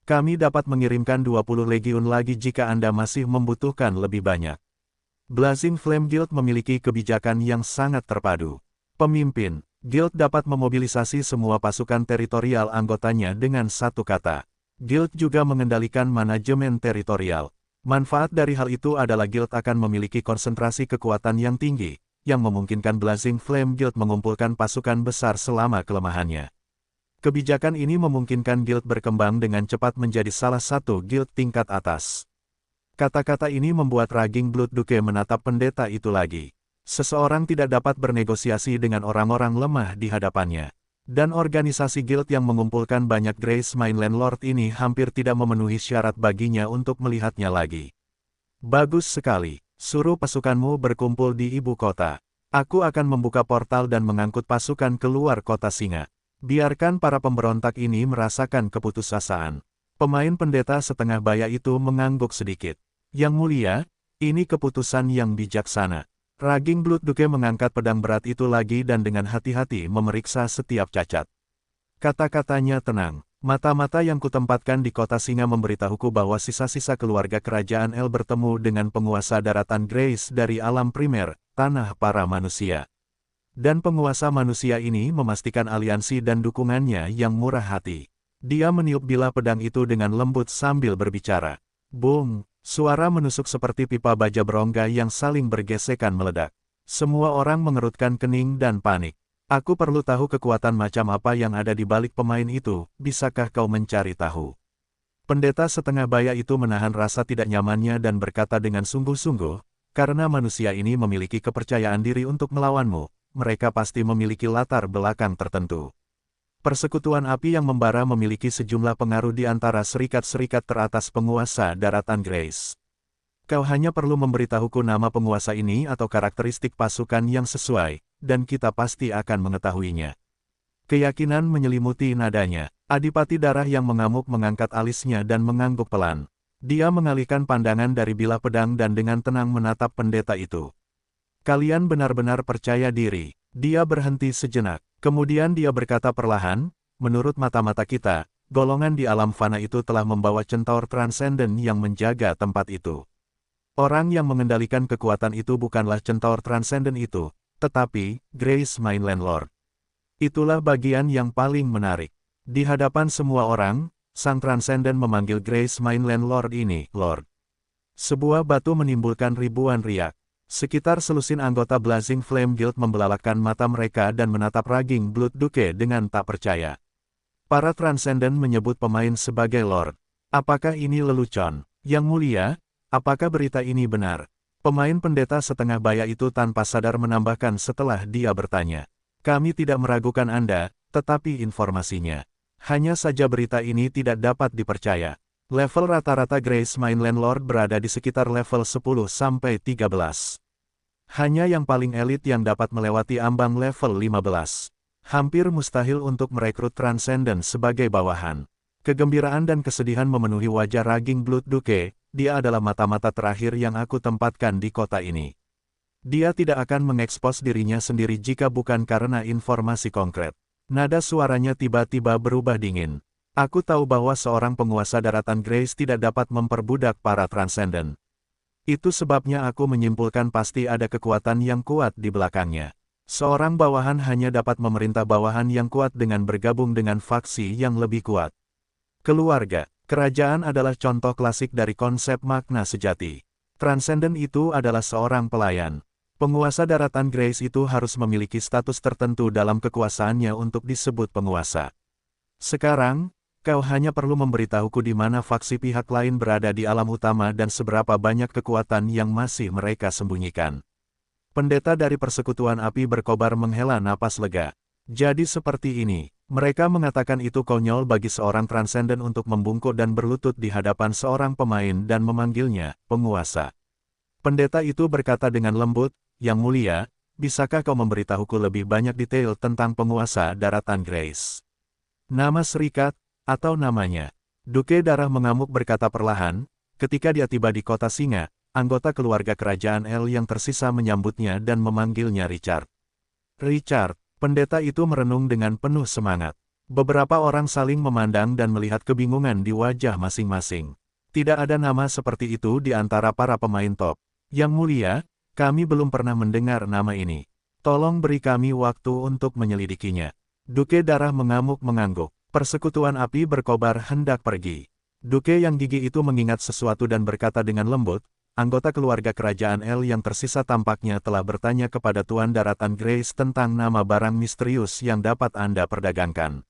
Speaker 1: Kami dapat mengirimkan 20 legiun lagi jika Anda masih membutuhkan lebih banyak. Blazing Flame Guild memiliki kebijakan yang sangat terpadu. Pemimpin, Guild dapat memobilisasi semua pasukan teritorial anggotanya dengan satu kata. Guild juga mengendalikan manajemen teritorial. Manfaat dari hal itu adalah Guild akan memiliki konsentrasi kekuatan yang tinggi, yang memungkinkan Blazing Flame Guild mengumpulkan pasukan besar selama kelemahannya. Kebijakan ini memungkinkan Guild berkembang dengan cepat menjadi salah satu Guild tingkat atas. Kata-kata ini membuat Raging Blood Duke menatap pendeta itu lagi. Seseorang tidak dapat bernegosiasi dengan orang-orang lemah di hadapannya. Dan organisasi Guild yang mengumpulkan banyak Grace Mainland Lord ini hampir tidak memenuhi syarat baginya untuk melihatnya lagi. Bagus sekali. Suruh pasukanmu berkumpul di ibu kota. Aku akan membuka portal dan mengangkut pasukan keluar kota singa. Biarkan para pemberontak ini merasakan keputusasaan. Pemain pendeta setengah baya itu mengangguk sedikit. Yang mulia, ini keputusan yang bijaksana. Raging Blood Duke mengangkat pedang berat itu lagi dan dengan hati-hati memeriksa setiap cacat. Kata-katanya tenang. Mata-mata yang kutempatkan di kota singa memberitahuku bahwa sisa-sisa keluarga kerajaan El bertemu dengan penguasa daratan Grace dari alam primer, tanah para manusia. Dan penguasa manusia ini memastikan aliansi dan dukungannya yang murah hati. Dia meniup bilah pedang itu dengan lembut sambil berbicara. Boom! Suara menusuk seperti pipa baja berongga yang saling bergesekan meledak. Semua orang mengerutkan kening dan panik. Aku perlu tahu kekuatan macam apa yang ada di balik pemain itu, bisakah kau mencari tahu? Pendeta setengah baya itu menahan rasa tidak nyamannya dan berkata dengan sungguh-sungguh, karena manusia ini memiliki kepercayaan diri untuk melawanmu, mereka pasti memiliki latar belakang tertentu. Persekutuan api yang membara memiliki sejumlah pengaruh di antara serikat-serikat teratas penguasa daratan Grace. Kau hanya perlu memberitahuku nama penguasa ini atau karakteristik pasukan yang sesuai, dan kita pasti akan mengetahuinya. Keyakinan menyelimuti nadanya. Adipati darah yang mengamuk mengangkat alisnya dan mengangguk pelan. Dia mengalihkan pandangan dari bilah pedang dan dengan tenang menatap pendeta itu. Kalian benar-benar percaya diri. Dia berhenti sejenak. Kemudian dia berkata perlahan, menurut mata-mata kita, golongan di alam fana itu telah membawa centaur transenden yang menjaga tempat itu. Orang yang mengendalikan kekuatan itu bukanlah centaur transenden itu, tetapi Grace Mainland Lord. Itulah bagian yang paling menarik. Di hadapan semua orang, sang transenden memanggil Grace Mainland Lord ini, Lord. Sebuah batu menimbulkan ribuan riak. Sekitar selusin anggota Blazing Flame Guild membelalakkan mata mereka dan menatap Raging Blood Duke dengan tak percaya. Para transenden menyebut pemain sebagai Lord. Apakah ini lelucon? Yang mulia, apakah berita ini benar? Pemain pendeta setengah baya itu tanpa sadar menambahkan setelah dia bertanya. Kami tidak meragukan Anda, tetapi informasinya. Hanya saja berita ini tidak dapat dipercaya. Level rata-rata Grace Mainland Lord berada di sekitar level 10-13. Hanya yang paling elit yang dapat melewati ambang level 15. Hampir mustahil untuk merekrut Transcendent sebagai bawahan. Kegembiraan dan kesedihan memenuhi wajah Raging Blood Duke, dia adalah mata-mata terakhir yang aku tempatkan di kota ini. Dia tidak akan mengekspos dirinya sendiri jika bukan karena informasi konkret. Nada suaranya tiba-tiba berubah dingin. Aku tahu bahwa seorang penguasa daratan Grace tidak dapat memperbudak para Transcendent. Itu sebabnya aku menyimpulkan pasti ada kekuatan yang kuat di belakangnya. Seorang bawahan hanya dapat memerintah bawahan yang kuat dengan bergabung dengan faksi yang lebih kuat. Keluarga, kerajaan adalah contoh klasik dari konsep makna sejati. Transcendent itu adalah seorang pelayan. Penguasa daratan Grace itu harus memiliki status tertentu dalam kekuasaannya untuk disebut penguasa. Sekarang, kau hanya perlu memberitahuku di mana faksi pihak lain berada di alam utama dan seberapa banyak kekuatan yang masih mereka sembunyikan. Pendeta dari persekutuan api berkobar menghela napas lega. Jadi seperti ini, mereka mengatakan itu konyol bagi seorang transenden untuk membungkuk dan berlutut di hadapan seorang pemain dan memanggilnya penguasa. Pendeta itu berkata dengan lembut, "Yang mulia, bisakah kau memberitahuku lebih banyak detail tentang penguasa daratan Grace? Nama serikat, atau namanya?" Duke Darah mengamuk berkata perlahan, ketika dia tiba di kota Singa, anggota keluarga kerajaan L yang tersisa menyambutnya dan memanggilnya Richard. "Richard," pendeta itu merenung dengan penuh semangat. Beberapa orang saling memandang dan melihat kebingungan di wajah masing-masing. Tidak ada nama seperti itu di antara para pemain top. "Yang mulia, kami belum pernah mendengar nama ini. Tolong beri kami waktu untuk menyelidikinya." Duke Darah mengamuk mengangguk. Persekutuan api berkobar hendak pergi. Duke yang gigih itu mengingat sesuatu dan berkata dengan lembut, "Anggota keluarga kerajaan L yang tersisa tampaknya telah bertanya kepada Tuan Daratan Grace tentang nama barang misterius yang dapat Anda perdagangkan.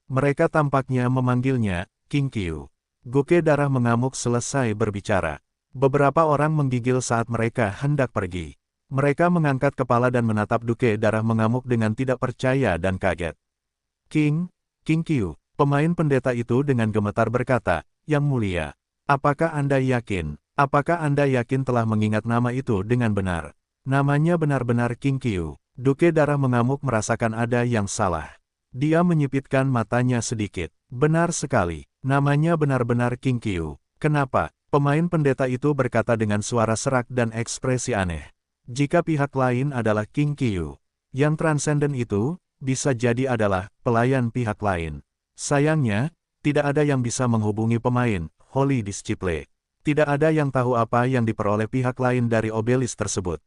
Speaker 1: Mereka tampaknya memanggilnya King Qiu." Duke Darah mengamuk selesai berbicara. Beberapa orang menggigil saat mereka hendak pergi. Mereka mengangkat kepala dan menatap Duke Darah mengamuk dengan tidak percaya dan kaget. King Qiu," pemain pendeta itu dengan gemetar berkata, "Yang mulia, apakah Anda yakin? Apakah Anda yakin telah mengingat nama itu dengan benar? Namanya benar-benar King Qiu." Duke Darah mengamuk merasakan ada yang salah. Dia menyipitkan matanya sedikit. "Benar sekali, namanya benar-benar King Qiu. Kenapa?" Pemain pendeta itu berkata dengan suara serak dan ekspresi aneh. "Jika pihak lain adalah King Qiu, yang transenden itu bisa jadi adalah pelayan pihak lain. Sayangnya, tidak ada yang bisa menghubungi pemain Holy Disciple. Tidak ada yang tahu apa yang diperoleh pihak lain dari obelis tersebut."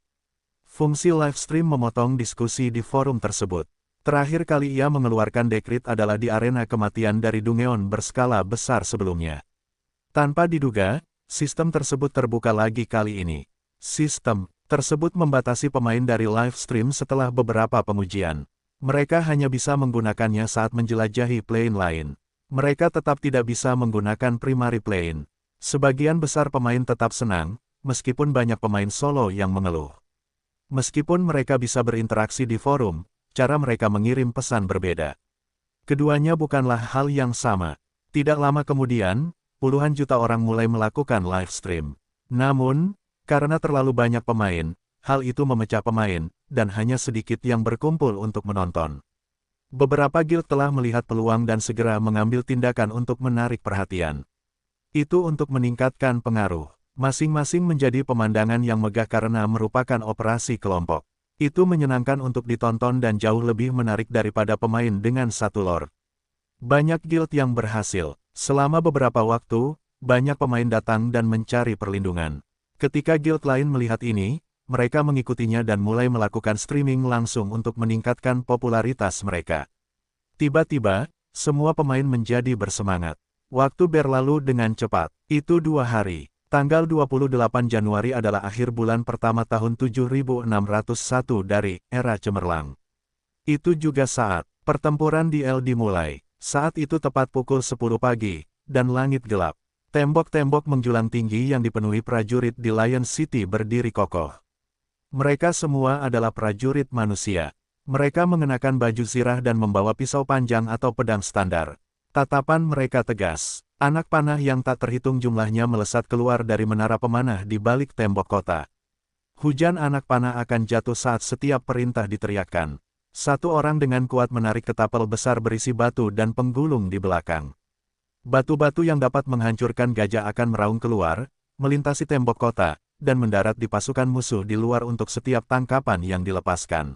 Speaker 1: Fungsi livestream memotong diskusi di forum tersebut. Terakhir kali ia mengeluarkan dekrit adalah di arena kematian dari Dungeon berskala besar sebelumnya. Tanpa diduga, sistem tersebut terbuka lagi kali ini. Sistem tersebut membatasi pemain dari livestream setelah beberapa pengujian. Mereka hanya bisa menggunakannya saat menjelajahi plane lain. Mereka tetap tidak bisa menggunakan primary plane. Sebagian besar pemain tetap senang, meskipun banyak pemain solo yang mengeluh. Meskipun mereka bisa berinteraksi di forum, cara mereka mengirim pesan berbeda. Keduanya bukanlah hal yang sama. Tidak lama kemudian, puluhan juta orang mulai melakukan live stream. Namun, karena terlalu banyak pemain, hal itu memecah pemain, dan hanya sedikit yang berkumpul untuk menonton. Beberapa guild telah melihat peluang dan segera mengambil tindakan untuk menarik perhatian. Itu untuk meningkatkan pengaruh. Masing-masing menjadi pemandangan yang megah karena merupakan operasi kelompok. Itu menyenangkan untuk ditonton dan jauh lebih menarik daripada pemain dengan satu lore. Banyak guild yang berhasil. Selama beberapa waktu, banyak pemain datang dan mencari perlindungan. Ketika guild lain melihat ini, mereka mengikutinya dan mulai melakukan streaming langsung untuk meningkatkan popularitas mereka. Tiba-tiba, semua pemain menjadi bersemangat. Waktu berlalu dengan cepat. Itu 2 hari. Tanggal 28 Januari adalah akhir bulan pertama tahun 7601 dari era cemerlang. Itu juga saat pertempuran di L dimulai. Saat itu tepat pukul 10 pagi, dan langit gelap. Tembok-tembok menjulang tinggi yang dipenuhi prajurit di Lion City berdiri kokoh. Mereka semua adalah prajurit manusia. Mereka mengenakan baju zirah dan membawa pisau panjang atau pedang standar. Tatapan mereka tegas. Anak panah yang tak terhitung jumlahnya melesat keluar dari menara pemanah di balik tembok kota. Hujan anak panah akan jatuh saat setiap perintah diteriakkan. Satu orang dengan kuat menarik ketapel besar berisi batu dan penggulung di belakang. Batu-batu yang dapat menghancurkan gajah akan meraung keluar, melintasi tembok kota, dan mendarat di pasukan musuh di luar untuk setiap tangkapan yang dilepaskan.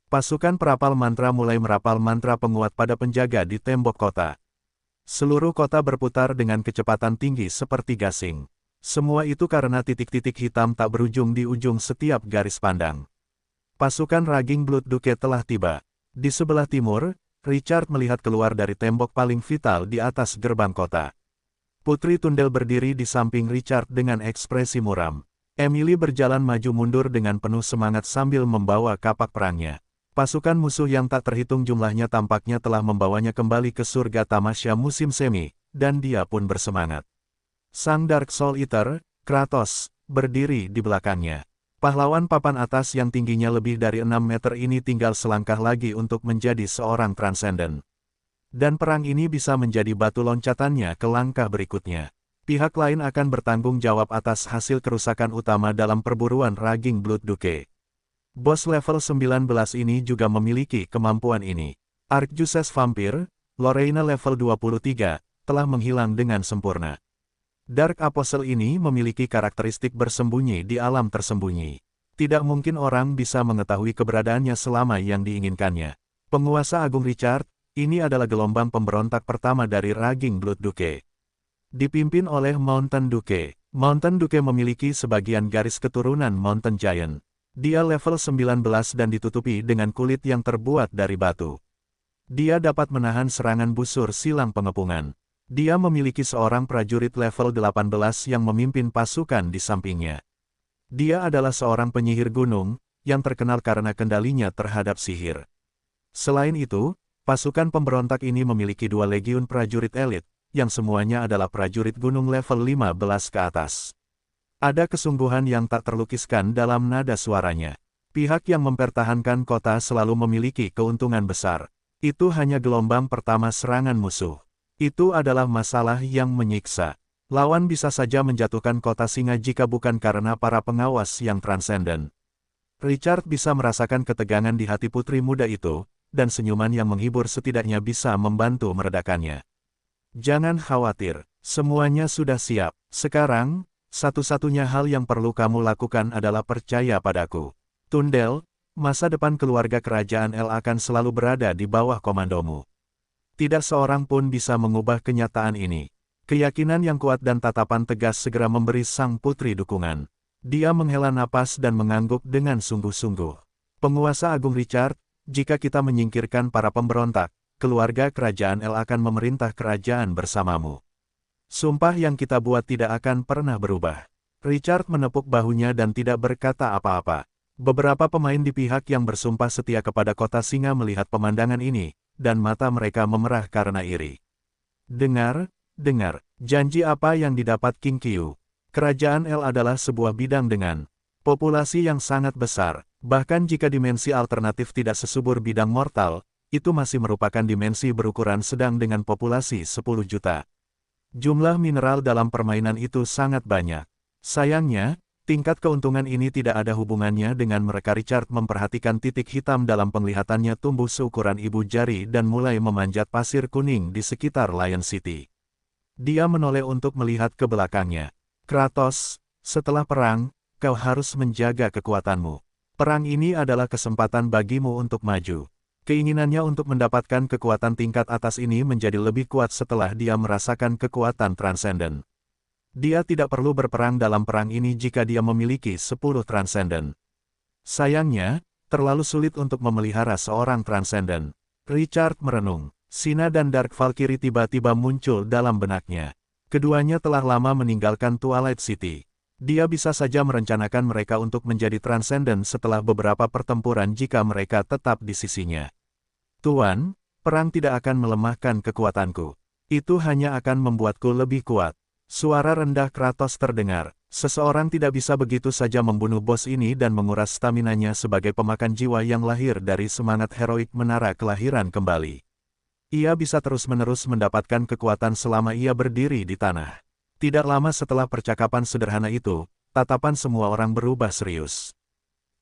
Speaker 1: Pasukan perapal mantra mulai merapal mantra penguat pada penjaga di tembok kota. Seluruh kota berputar dengan kecepatan tinggi seperti gasing. Semua itu karena titik-titik hitam tak berujung di ujung setiap garis pandang. Pasukan Raging Blood Duke telah tiba. Di sebelah timur, Richard melihat keluar dari tembok paling vital di atas gerbang kota. Putri Tundel berdiri di samping Richard dengan ekspresi muram. Emily berjalan maju mundur dengan penuh semangat sambil membawa kapak perangnya. Pasukan musuh yang tak terhitung jumlahnya tampaknya telah membawanya kembali ke surga tamasya musim semi, dan dia pun bersemangat. Sang Dark Soul Eater, Kratos, berdiri di belakangnya. Pahlawan papan atas yang tingginya lebih dari 6 meter ini tinggal selangkah lagi untuk menjadi seorang transenden. Dan perang ini bisa menjadi batu loncatannya ke langkah berikutnya. Pihak lain akan bertanggung jawab atas hasil kerusakan utama dalam perburuan Raging Blood Duke. Bos level 19 ini juga memiliki kemampuan ini. Archjuices Vampire, Lorena level 23, telah menghilang dengan sempurna. Dark Apostle ini memiliki karakteristik bersembunyi di alam tersembunyi. Tidak mungkin orang bisa mengetahui keberadaannya selama yang diinginkannya. Penguasa Agung Richard, ini adalah gelombang pemberontak pertama dari Raging Blood Duke. Dipimpin oleh Mountain Duke. Mountain Duke memiliki sebagian garis keturunan Mountain Giant. Dia level 19 dan ditutupi dengan kulit yang terbuat dari batu. Dia dapat menahan serangan busur silang pengepungan. Dia memiliki seorang prajurit level 18 yang memimpin pasukan di sampingnya. Dia adalah seorang penyihir gunung, yang terkenal karena kendalinya terhadap sihir. Selain itu, pasukan pemberontak ini memiliki 2 legiun prajurit elit, yang semuanya adalah prajurit gunung level 15 ke atas. Ada kesungguhan yang tak terlukiskan dalam nada suaranya. Pihak yang mempertahankan kota selalu memiliki keuntungan besar. Itu hanya gelombang pertama serangan musuh. Itu adalah masalah yang menyiksa. Lawan bisa saja menjatuhkan kota singa jika bukan karena para pengawas yang transenden. Richard bisa merasakan ketegangan di hati putri muda itu, dan senyuman yang menghibur setidaknya bisa membantu meredakannya. Jangan khawatir, semuanya sudah siap. Sekarang, satu-satunya hal yang perlu kamu lakukan adalah percaya padaku. Tundel, masa depan keluarga kerajaan El akan selalu berada di bawah komandomu. Tidak seorang pun bisa mengubah kenyataan ini. Keyakinan yang kuat dan tatapan tegas segera memberi sang putri dukungan. Dia menghela napas dan mengangguk dengan sungguh-sungguh. Penguasa Agung Richard, jika kita menyingkirkan para pemberontak, keluarga kerajaan El akan memerintah kerajaan bersamamu. Sumpah yang kita buat tidak akan pernah berubah. Richard menepuk bahunya dan tidak berkata apa-apa. Beberapa pemain di pihak yang bersumpah setia kepada kota singa melihat pemandangan ini, dan mata mereka memerah karena iri. Dengar, janji apa yang didapat King Qiu. Kerajaan El adalah sebuah bidang dengan populasi yang sangat besar. Bahkan jika dimensi alternatif tidak sesubur bidang mortal, itu masih merupakan dimensi berukuran sedang dengan populasi 10 juta. Jumlah mineral dalam permainan itu sangat banyak. Sayangnya, tingkat keuntungan ini tidak ada hubungannya dengan mereka. Richard memperhatikan titik hitam dalam penglihatannya tumbuh seukuran ibu jari dan mulai memanjat pasir kuning di sekitar Lion City. Dia menoleh untuk melihat ke belakangnya. Kratos, setelah perang, kau harus menjaga kekuatanmu. Perang ini adalah kesempatan bagimu untuk maju. Keinginannya untuk mendapatkan kekuatan tingkat atas ini menjadi lebih kuat setelah dia merasakan kekuatan transenden. Dia tidak perlu berperang dalam perang ini jika dia memiliki 10 transenden. Sayangnya, terlalu sulit untuk memelihara seorang transenden. Richard merenung. Sina dan Dark Valkyrie tiba-tiba muncul dalam benaknya. Keduanya telah lama meninggalkan Twilight City. Dia bisa saja merencanakan mereka untuk menjadi transenden setelah beberapa pertempuran jika mereka tetap di sisinya. Tuan, perang tidak akan melemahkan kekuatanku. Itu hanya akan membuatku lebih kuat. Suara rendah Kratos terdengar. Seseorang tidak bisa begitu saja membunuh bos ini dan menguras staminanya sebagai pemakan jiwa yang lahir dari semangat heroik menara kelahiran kembali. Ia bisa terus-menerus mendapatkan kekuatan selama ia berdiri di tanah. Tidak lama setelah percakapan sederhana itu, tatapan semua orang berubah serius.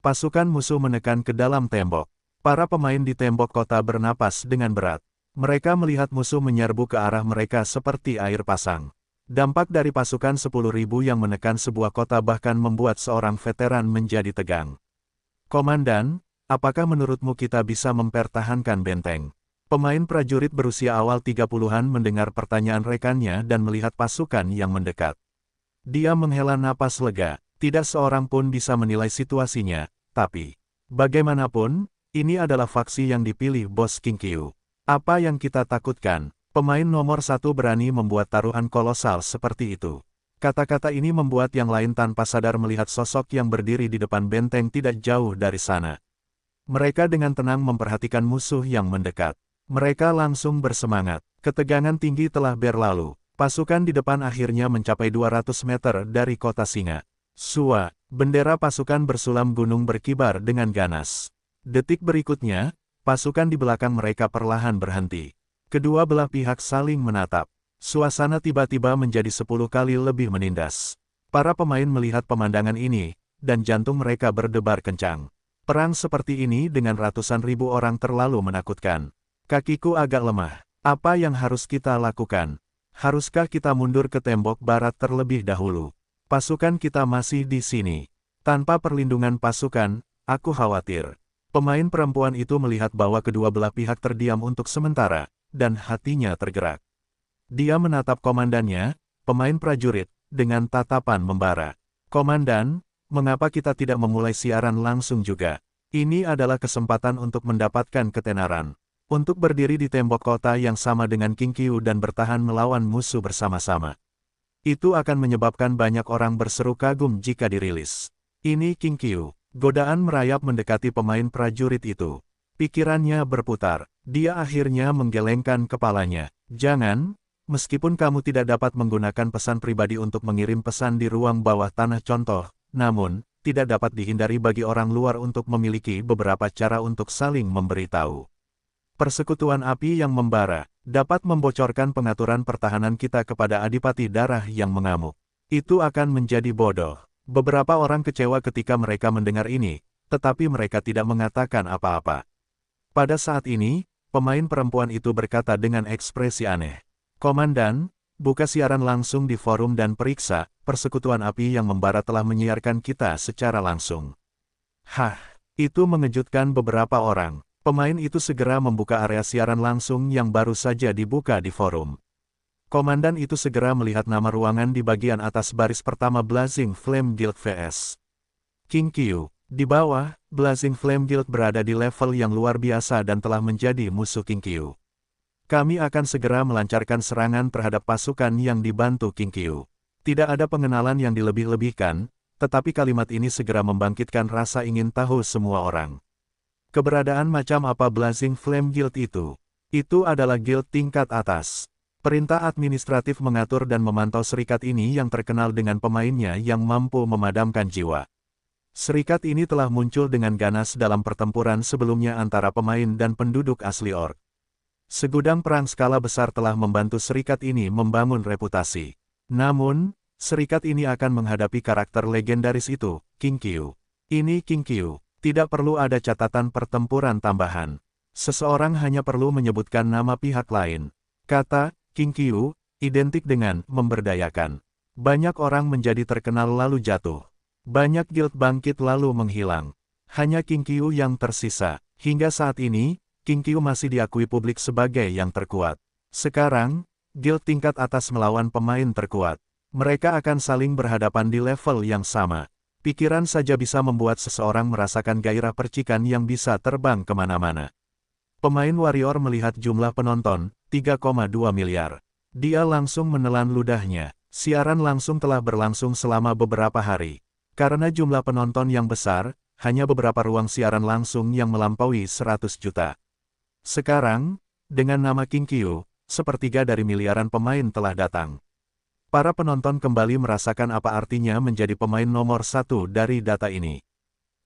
Speaker 1: Pasukan musuh menekan ke dalam tembok. Para pemain di tembok kota bernapas dengan berat. Mereka melihat musuh menyerbu ke arah mereka seperti air pasang. Dampak dari pasukan 10.000 yang menekan sebuah kota bahkan membuat seorang veteran menjadi tegang. Komandan, apakah menurutmu kita bisa mempertahankan benteng? Pemain prajurit berusia awal 30-an mendengar pertanyaan rekannya dan melihat pasukan yang mendekat. Dia menghela napas lega, tidak seorang pun bisa menilai situasinya, tapi bagaimanapun, ini adalah faksi yang dipilih Bos King Qiu. Apa yang kita takutkan? Pemain nomor 1 berani membuat taruhan kolosal seperti itu. Kata-kata ini membuat yang lain tanpa sadar melihat sosok yang berdiri di depan benteng tidak jauh dari sana. Mereka dengan tenang memperhatikan musuh yang mendekat. Mereka langsung bersemangat. Ketegangan tinggi telah berlalu. Pasukan di depan akhirnya mencapai 200 meter dari kota singa. Sua, bendera pasukan bersulam gunung berkibar dengan ganas. Detik berikutnya, pasukan di belakang mereka perlahan berhenti. Kedua belah pihak saling menatap. Suasana tiba-tiba menjadi 10 kali lebih menindas. Para pemain melihat pemandangan ini, dan jantung mereka berdebar kencang. Perang seperti ini dengan ratusan ribu orang terlalu menakutkan. Kakiku agak lemah. Apa yang harus kita lakukan? Haruskah kita mundur ke tembok barat terlebih dahulu? Pasukan kita masih di sini. Tanpa perlindungan pasukan, aku khawatir. Pemain perempuan itu melihat bahwa kedua belah pihak terdiam untuk sementara, dan hatinya tergerak. Dia menatap komandannya, pemain prajurit, dengan tatapan membara. Komandan, mengapa kita tidak memulai siaran langsung juga? Ini adalah kesempatan untuk mendapatkan ketenaran. Untuk berdiri di tembok kota yang sama dengan King Qiu dan bertahan melawan musuh bersama-sama. Itu akan menyebabkan banyak orang berseru kagum jika dirilis. Ini King Qiu. Godaan merayap mendekati pemain prajurit itu. Pikirannya berputar. Dia akhirnya menggelengkan kepalanya. Jangan, meskipun kamu tidak dapat menggunakan pesan pribadi untuk mengirim pesan di ruang bawah tanah contoh, namun, tidak dapat dihindari bagi orang luar untuk memiliki beberapa cara untuk saling memberitahu. Persekutuan api yang membara, dapat membocorkan pengaturan pertahanan kita kepada adipati darah yang mengamuk. Itu akan menjadi bodoh. Beberapa orang kecewa ketika mereka mendengar ini, tetapi mereka tidak mengatakan apa-apa. Pada saat ini, pemain perempuan itu berkata dengan ekspresi aneh. Komandan, buka siaran langsung di forum dan periksa, persekutuan api yang membara telah menyiarkan kita secara langsung. Hah, itu mengejutkan beberapa orang. Pemain itu segera membuka area siaran langsung yang baru saja dibuka di forum. Komandan itu segera melihat nama ruangan di bagian atas baris pertama Blazing Flame Guild vs King Qiu. Di bawah, Blazing Flame Guild berada di level yang luar biasa dan telah menjadi musuh King Qiu. Kami akan segera melancarkan serangan terhadap pasukan yang dibantu King Qiu. Tidak ada pengenalan yang dilebih-lebihkan, tetapi kalimat ini segera membangkitkan rasa ingin tahu semua orang. Keberadaan macam apa Blazing Flame Guild itu? Itu adalah guild tingkat atas. Perintah administratif mengatur dan memantau serikat ini yang terkenal dengan pemainnya yang mampu memadamkan jiwa. Serikat ini telah muncul dengan ganas dalam pertempuran sebelumnya antara pemain dan penduduk asli orc. Segudang perang skala besar telah membantu serikat ini membangun reputasi. Namun, serikat ini akan menghadapi karakter legendaris itu, King Qiu. Ini King Qiu. Tidak perlu ada catatan pertempuran tambahan. Seseorang hanya perlu menyebutkan nama pihak lain. Kata King Qiu identik dengan memberdayakan. Banyak orang menjadi terkenal lalu jatuh. Banyak guild bangkit lalu menghilang. Hanya King Qiu yang tersisa. Hingga saat ini, King Qiu masih diakui publik sebagai yang terkuat. Sekarang, guild tingkat atas melawan pemain terkuat. Mereka akan saling berhadapan di level yang sama. Pikiran saja bisa membuat seseorang merasakan gairah percikan yang bisa terbang kemana-mana. Pemain warrior melihat jumlah penonton, 3,2 miliar. Dia langsung menelan ludahnya. Siaran langsung telah berlangsung selama beberapa hari. Karena jumlah penonton yang besar, hanya beberapa ruang siaran langsung yang melampaui 100 juta. Sekarang, dengan nama King Qiu, sepertiga dari miliaran pemain telah datang. Para penonton kembali merasakan apa artinya menjadi pemain nomor 1 dari data ini.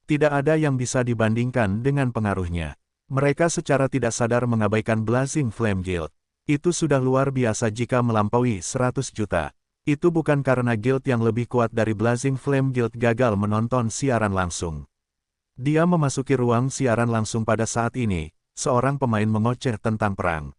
Speaker 1: Tidak ada yang bisa dibandingkan dengan pengaruhnya. Mereka secara tidak sadar mengabaikan Blazing Flame Guild. Itu sudah luar biasa jika melampaui 100 juta. Itu bukan karena guild yang lebih kuat dari Blazing Flame Guild gagal menonton siaran langsung. Dia memasuki ruang siaran langsung pada saat ini, seorang pemain mengoceh tentang perang.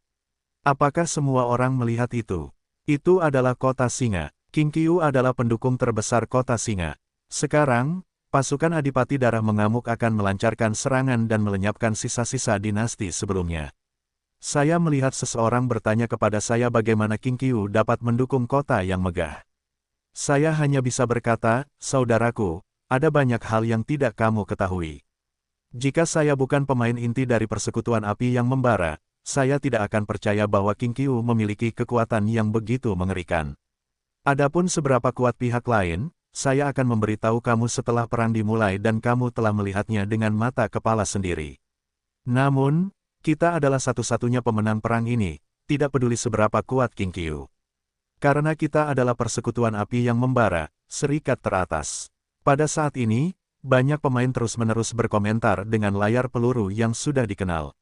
Speaker 1: Apakah semua orang melihat itu? Itu adalah kota singa. King Qiu adalah pendukung terbesar kota singa. Sekarang, pasukan Adipati Darah Mengamuk akan melancarkan serangan dan melenyapkan sisa-sisa dinasti sebelumnya. Saya melihat seseorang bertanya kepada saya bagaimana King Qiu dapat mendukung kota yang megah. Saya hanya bisa berkata, saudaraku, ada banyak hal yang tidak kamu ketahui. Jika saya bukan pemain inti dari persekutuan api yang membara, saya tidak akan percaya bahwa King Qiu memiliki kekuatan yang begitu mengerikan. Adapun seberapa kuat pihak lain, saya akan memberitahu kamu setelah perang dimulai dan kamu telah melihatnya dengan mata kepala sendiri. Namun, kita adalah satu-satunya pemenang perang ini, tidak peduli seberapa kuat King Qiu. Karena kita adalah persekutuan api yang membara, serikat teratas. Pada saat ini, banyak pemain terus-menerus berkomentar dengan layar peluru yang sudah dikenal.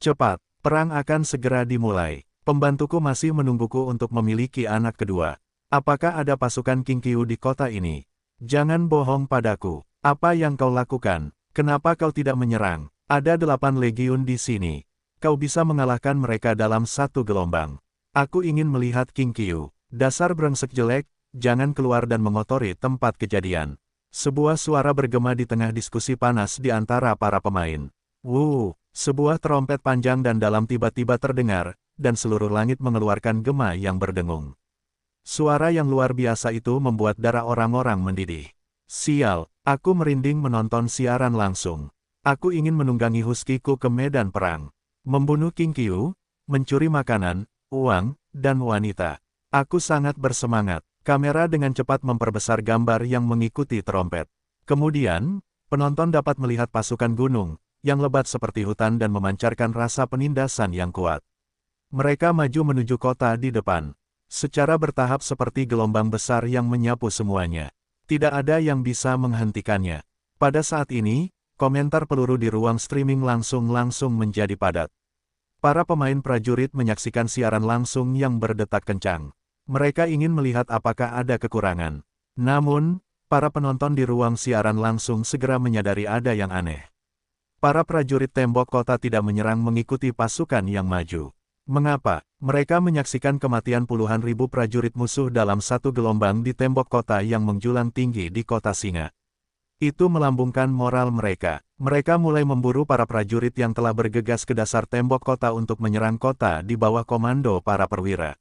Speaker 1: Cepat, perang akan segera dimulai. Pembantuku masih menungguku untuk memiliki anak kedua. Apakah ada pasukan King Qiu di kota ini? Jangan bohong padaku. Apa yang kau lakukan? Kenapa kau tidak menyerang? Ada 8 legiun di sini. Kau bisa mengalahkan mereka dalam satu gelombang. Aku ingin melihat King Qiu. Dasar brengsek jelek, jangan keluar dan mengotori tempat kejadian. Sebuah suara bergema di tengah diskusi panas di antara para pemain. Wuh, sebuah trompet panjang dan dalam tiba-tiba terdengar, dan seluruh langit mengeluarkan gema yang berdengung. Suara yang luar biasa itu membuat darah orang-orang mendidih. Sial, aku merinding menonton siaran langsung. Aku ingin menunggangi Husky-ku ke medan perang. Membunuh King Qiu, mencuri makanan, uang, dan wanita. Aku sangat bersemangat. Kamera dengan cepat memperbesar gambar yang mengikuti trompet. Kemudian, penonton dapat melihat pasukan gunung, yang lebat seperti hutan dan memancarkan rasa penindasan yang kuat. Mereka maju menuju kota di depan. Secara bertahap seperti gelombang besar yang menyapu semuanya. Tidak ada yang bisa menghentikannya. Pada saat ini, komentar peluru di ruang streaming langsung menjadi padat. Para pemain prajurit menyaksikan siaran langsung yang berdetak kencang. Mereka ingin melihat apakah ada kekurangan. Namun, para penonton di ruang siaran langsung segera menyadari ada yang aneh. Para prajurit tembok kota tidak menyerang mengikuti pasukan yang maju. Mengapa? Mereka menyaksikan kematian puluhan ribu prajurit musuh dalam satu gelombang di tembok kota yang menjulang tinggi di kota Singa. Itu melambungkan moral mereka. Mereka mulai memburu para prajurit yang telah bergegas ke dasar tembok kota untuk menyerang kota di bawah komando para perwira.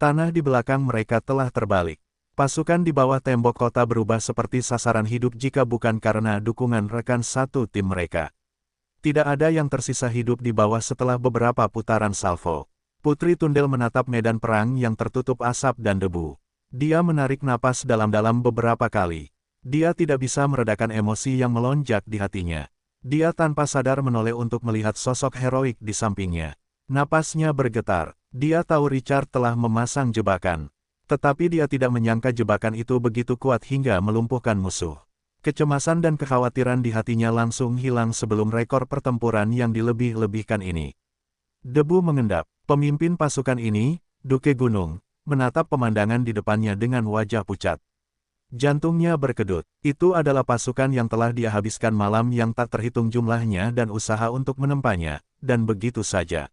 Speaker 1: Tanah di belakang mereka telah terbalik. Pasukan di bawah tembok kota berubah seperti sasaran hidup jika bukan karena dukungan rekan satu tim mereka. Tidak ada yang tersisa hidup di bawah setelah beberapa putaran salvo. Putri Tundel menatap medan perang yang tertutup asap dan debu. Dia menarik napas dalam-dalam beberapa kali. Dia tidak bisa meredakan emosi yang melonjak di hatinya. Dia tanpa sadar menoleh untuk melihat sosok heroik di sampingnya. Napasnya bergetar. Dia tahu Richard telah memasang jebakan. Tetapi dia tidak menyangka jebakan itu begitu kuat hingga melumpuhkan musuh. Kecemasan dan kekhawatiran di hatinya langsung hilang sebelum rekor pertempuran yang dilebih-lebihkan ini. Debu mengendap. Pemimpin pasukan ini, Duke Gunung, menatap pemandangan di depannya dengan wajah pucat. Jantungnya berkedut. Itu adalah pasukan yang telah dia habiskan malam yang tak terhitung jumlahnya dan usaha untuk menempanya, dan begitu saja.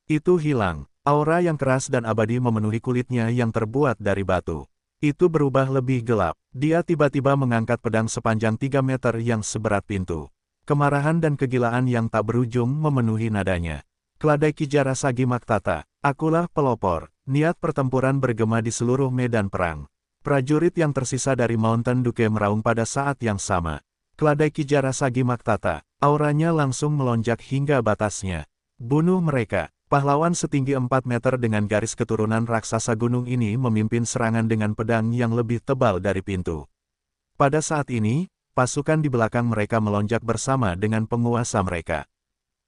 Speaker 1: Itu hilang. Aura yang keras dan abadi memenuhi kulitnya yang terbuat dari batu. Itu berubah lebih gelap. Dia tiba-tiba mengangkat pedang sepanjang 3 meter yang seberat pintu. Kemarahan dan kegilaan yang tak berujung memenuhi nadanya. Keladai Kijara Sagi Maktata, akulah pelopor. Niat pertempuran bergema di seluruh medan perang. Prajurit yang tersisa dari Mountain Duke meraung pada saat yang sama. Keladai Kijara Sagi Maktata, auranya langsung melonjak hingga batasnya. Bunuh mereka. Pahlawan setinggi 4 meter dengan garis keturunan raksasa gunung ini memimpin serangan dengan pedang yang lebih tebal dari pintu. Pada saat ini, pasukan di belakang mereka melonjak bersama dengan penguasa mereka.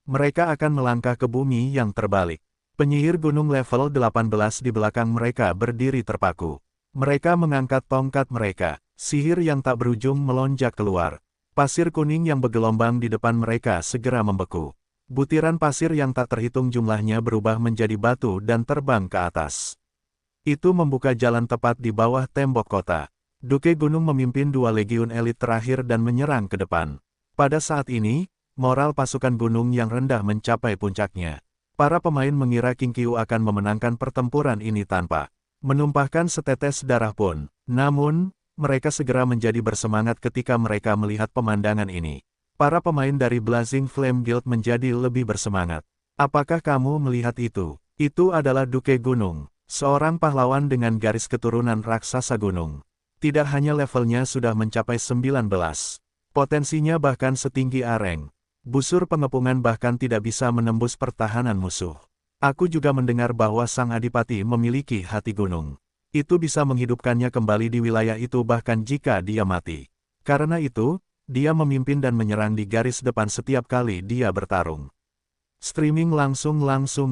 Speaker 1: Mereka akan melangkah ke bumi yang terbalik. Penyihir gunung level 18 di belakang mereka berdiri terpaku. Mereka mengangkat tongkat mereka. Sihir yang tak berujung melonjak keluar. Pasir kuning yang bergelombang di depan mereka segera membeku. Butiran pasir yang tak terhitung jumlahnya berubah menjadi batu dan terbang ke atas. Itu membuka jalan tepat di bawah tembok kota. Duke Gunung memimpin 2 legiun elit terakhir dan menyerang ke depan. Pada saat ini, moral pasukan gunung yang rendah mencapai puncaknya. Para pemain mengira King Qiu akan memenangkan pertempuran ini tanpa menumpahkan setetes darah pun. Namun, mereka segera menjadi bersemangat ketika mereka melihat pemandangan ini. Para pemain dari Blazing Flame Guild menjadi lebih bersemangat. Apakah kamu melihat itu? Itu adalah Duke Gunung, seorang pahlawan dengan garis keturunan raksasa gunung. Tidak hanya levelnya sudah mencapai 19. Potensinya bahkan setinggi areng. Busur pengepungan bahkan tidak bisa menembus pertahanan musuh. Aku juga mendengar bahwa Sang Adipati memiliki hati gunung. Itu bisa menghidupkannya kembali di wilayah itu bahkan jika dia mati. Karena itu, dia memimpin dan menyerang di garis depan setiap kali dia bertarung. Streaming langsung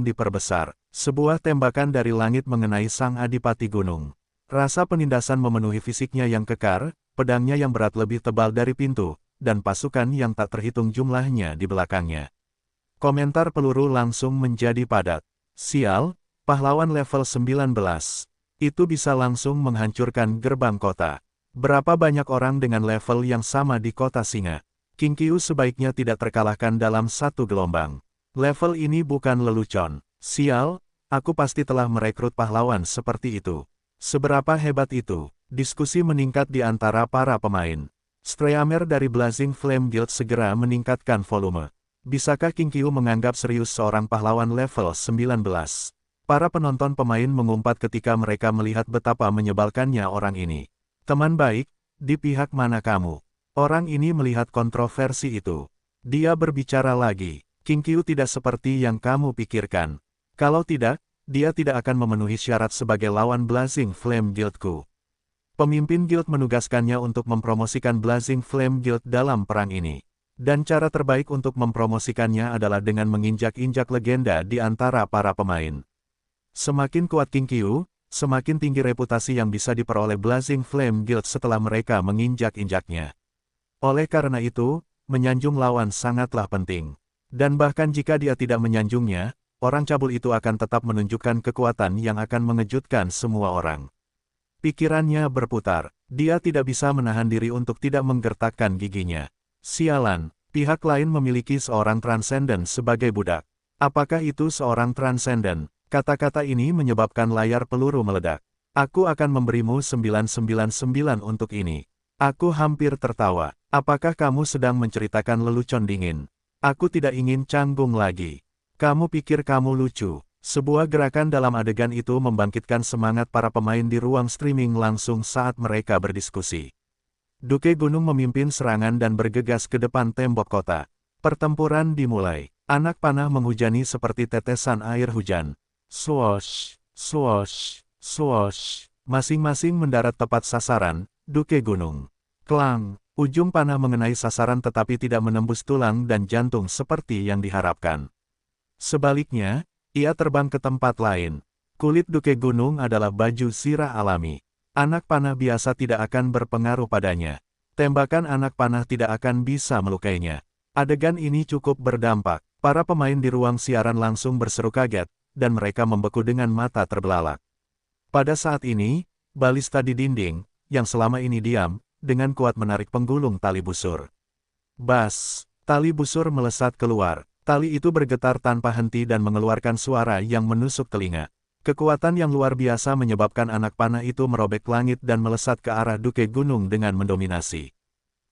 Speaker 1: diperbesar. Sebuah tembakan dari langit mengenai Sang Adipati Gunung. Rasa penindasan memenuhi fisiknya yang kekar, pedangnya yang berat lebih tebal dari pintu, dan pasukan yang tak terhitung jumlahnya di belakangnya. Komentar peluru langsung menjadi padat. Sial, pahlawan level 19. Itu bisa langsung menghancurkan gerbang kota. Berapa banyak orang dengan level yang sama di kota singa? King Qiu sebaiknya tidak terkalahkan dalam satu gelombang. Level ini bukan lelucon. Sial, aku pasti telah merekrut pahlawan seperti itu. Seberapa hebat itu? Diskusi meningkat di antara para pemain. Streamer dari Blazing Flame Guild segera meningkatkan volume. Bisakah King Qiu menganggap serius seorang pahlawan level 19? Para penonton pemain mengumpat ketika mereka melihat betapa menyebalkannya orang ini. Teman baik, di pihak mana kamu? Orang ini melihat kontroversi itu. Dia berbicara lagi. King Qiu tidak seperti yang kamu pikirkan. Kalau tidak, dia tidak akan memenuhi syarat sebagai lawan Blazing Flame Guild-ku. Pemimpin guild menugaskannya untuk mempromosikan Blazing Flame Guild dalam perang ini. Dan cara terbaik untuk mempromosikannya adalah dengan menginjak-injak legenda di antara para pemain. Semakin kuat King Qiu, semakin tinggi reputasi yang bisa diperoleh Blazing Flame Guild setelah mereka menginjak-injaknya. Oleh karena itu, menyanjung lawan sangatlah penting. Dan bahkan jika dia tidak menyanjungnya, orang cabul itu akan tetap menunjukkan kekuatan yang akan mengejutkan semua orang. Pikirannya berputar, dia tidak bisa menahan diri untuk tidak menggertakkan giginya. Sialan, pihak lain memiliki seorang transenden sebagai budak. Apakah itu seorang transenden? Kata-kata ini menyebabkan layar peluru meledak. Aku akan memberimu 999 untuk ini. Aku hampir tertawa. Apakah kamu sedang menceritakan lelucon dingin? Aku tidak ingin canggung lagi. Kamu pikir kamu lucu? Sebuah gerakan dalam adegan itu membangkitkan semangat para pemain di ruang streaming langsung saat mereka berdiskusi. Duke Gunung memimpin serangan dan bergegas ke depan tembok kota. Pertempuran dimulai. Anak panah menghujani seperti tetesan air hujan. Swoosh, swoosh, swoosh. Masing-masing mendarat tepat sasaran, Duke Gunung. Klang, ujung panah mengenai sasaran tetapi tidak menembus tulang dan jantung seperti yang diharapkan. Sebaliknya, ia terbang ke tempat lain. Kulit Duke Gunung adalah baju sirah alami. Anak panah biasa tidak akan berpengaruh padanya. Tembakan anak panah tidak akan bisa melukainya. Adegan ini cukup berdampak. Para pemain di ruang siaran langsung berseru kaget, dan mereka membeku dengan mata terbelalak. Pada saat ini, balista di dinding, yang selama ini diam, dengan kuat menarik penggulung tali busur. Bas! Tali busur melesat keluar. Tali itu bergetar tanpa henti dan mengeluarkan suara yang menusuk telinga. Kekuatan yang luar biasa menyebabkan anak panah itu merobek langit dan melesat ke arah Duke Gunung dengan mendominasi.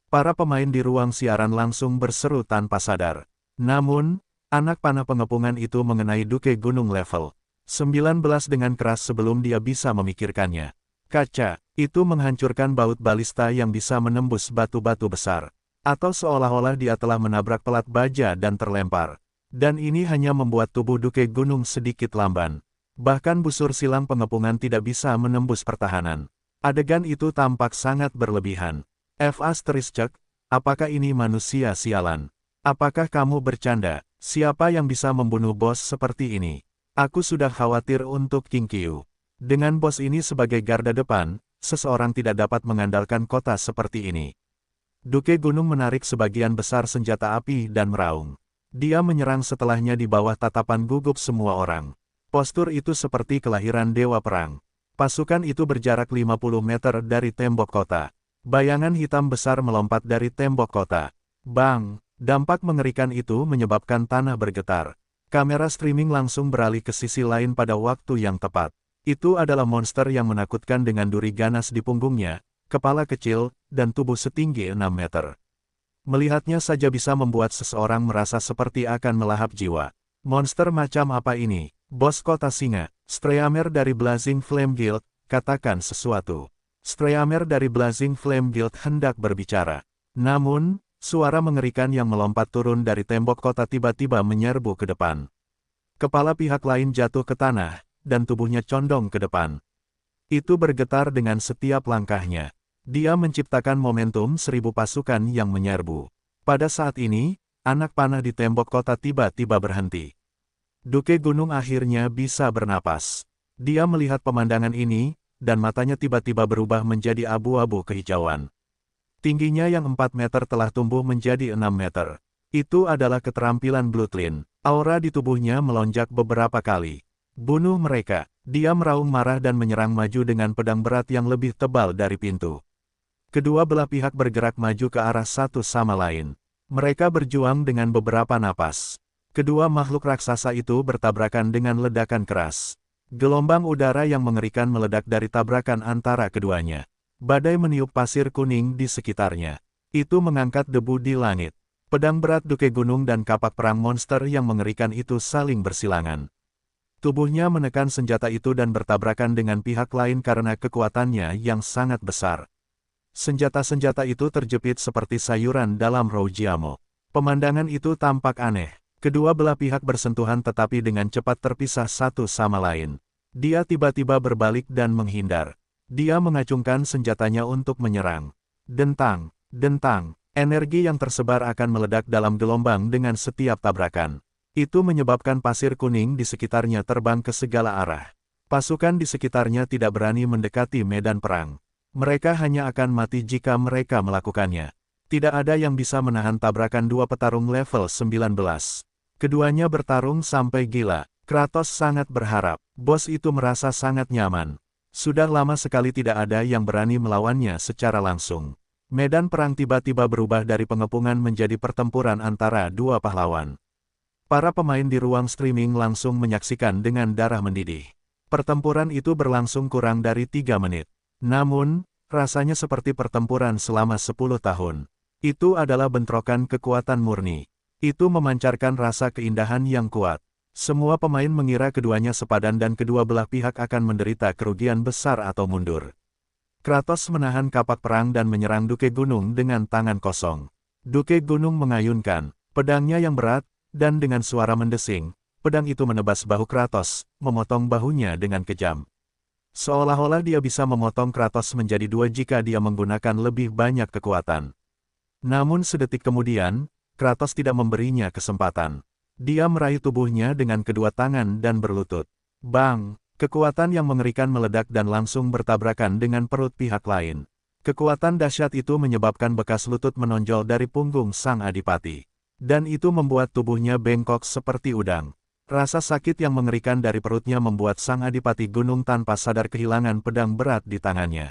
Speaker 1: Para pemain di ruang siaran langsung berseru tanpa sadar. Namun, anak panah pengepungan itu mengenai Duke Gunung level 19 dengan keras sebelum dia bisa memikirkannya. Kaca, itu menghancurkan baut balista yang bisa menembus batu-batu besar. Atau seolah-olah dia telah menabrak pelat baja dan terlempar. Dan ini hanya membuat tubuh Duke Gunung sedikit lamban. Bahkan busur silang pengepungan tidak bisa menembus pertahanan. Adegan itu tampak sangat berlebihan. F***, apakah ini manusia sialan? Apakah kamu bercanda? Siapa yang bisa membunuh bos seperti ini? Aku sudah khawatir untuk King Qiu. Dengan bos ini sebagai garda depan, seseorang tidak dapat mengandalkan kota seperti ini. Duke Gunung menarik sebagian besar senjata api dan meraung. Dia menyerang setelahnya di bawah tatapan gugup semua orang. Postur itu seperti kelahiran dewa perang. Pasukan itu berjarak 50 meter dari tembok kota. Bayangan hitam besar melompat dari tembok kota. Bang! Dampak mengerikan itu menyebabkan tanah bergetar. Kamera streaming langsung beralih ke sisi lain pada waktu yang tepat. Itu adalah monster yang menakutkan dengan duri ganas di punggungnya, kepala kecil, dan tubuh setinggi 6 meter. Melihatnya saja bisa membuat seseorang merasa seperti akan melahap jiwa. Monster macam apa ini? Bos kota singa, Streamer dari Blazing Flame Guild, katakan sesuatu. Streamer dari Blazing Flame Guild hendak berbicara. Namun, suara mengerikan yang melompat turun dari tembok kota tiba-tiba menyerbu ke depan. Kepala pihak lain jatuh ke tanah, dan tubuhnya condong ke depan. Itu bergetar dengan setiap langkahnya. Dia menciptakan momentum 1000 pasukan yang menyerbu. Pada saat ini, anak panah di tembok kota tiba-tiba berhenti. Duke Gunung akhirnya bisa bernapas. Dia melihat pemandangan ini, dan matanya tiba-tiba berubah menjadi abu-abu kehijauan. Tingginya yang 4 meter telah tumbuh menjadi 6 meter. Itu adalah keterampilan Bloodline. Aura di tubuhnya melonjak beberapa kali. Bunuh mereka. Dia meraung marah dan menyerang maju dengan pedang berat yang lebih tebal dari pintu. Kedua belah pihak bergerak maju ke arah satu sama lain. Mereka berjuang dengan beberapa napas. Kedua makhluk raksasa itu bertabrakan dengan ledakan keras. Gelombang udara yang mengerikan meledak dari tabrakan antara keduanya. Badai meniup pasir kuning di sekitarnya. Itu mengangkat debu di langit. Pedang berat Duke Gunung dan kapak perang monster yang mengerikan itu saling bersilangan. Tubuhnya menekan senjata itu dan bertabrakan dengan pihak lain karena kekuatannya yang sangat besar. Senjata-senjata itu terjepit seperti sayuran dalam Roujiamo. Pemandangan itu tampak aneh. Kedua belah pihak bersentuhan tetapi dengan cepat terpisah satu sama lain. Dia tiba-tiba berbalik dan menghindar. Dia mengacungkan senjatanya untuk menyerang. Dentang, dentang, energi yang tersebar akan meledak dalam gelombang dengan setiap tabrakan. Itu menyebabkan pasir kuning di sekitarnya terbang ke segala arah. Pasukan di sekitarnya tidak berani mendekati medan perang. Mereka hanya akan mati jika mereka melakukannya. Tidak ada yang bisa menahan tabrakan dua petarung level 19. Keduanya bertarung sampai gila. Kratos sangat berharap. Bos itu merasa sangat nyaman. Sudah lama sekali tidak ada yang berani melawannya secara langsung. Medan perang tiba-tiba berubah dari pengepungan menjadi pertempuran antara dua pahlawan. Para pemain di ruang streaming langsung menyaksikan dengan darah mendidih. Pertempuran itu berlangsung kurang dari 3 menit. Namun, rasanya seperti pertempuran selama 10 tahun. Itu adalah bentrokan kekuatan murni. Itu memancarkan rasa keindahan yang kuat. Semua pemain mengira keduanya sepadan dan kedua belah pihak akan menderita kerugian besar atau mundur. Kratos menahan kapak perang dan menyerang Duke Gunung dengan tangan kosong. Duke Gunung mengayunkan pedangnya yang berat, dan dengan suara mendesing, pedang itu menebas bahu Kratos, memotong bahunya dengan kejam. Seolah-olah dia bisa memotong Kratos menjadi dua jika dia menggunakan lebih banyak kekuatan. Namun sedetik kemudian, Kratos tidak memberinya kesempatan. Dia meraih tubuhnya dengan kedua tangan dan berlutut. Bang! Kekuatan yang mengerikan meledak dan langsung bertabrakan dengan perut pihak lain. Kekuatan dahsyat itu menyebabkan bekas lutut menonjol dari punggung sang adipati. Dan itu membuat tubuhnya bengkok seperti udang. Rasa sakit yang mengerikan dari perutnya membuat sang adipati gunung tanpa sadar kehilangan pedang berat di tangannya.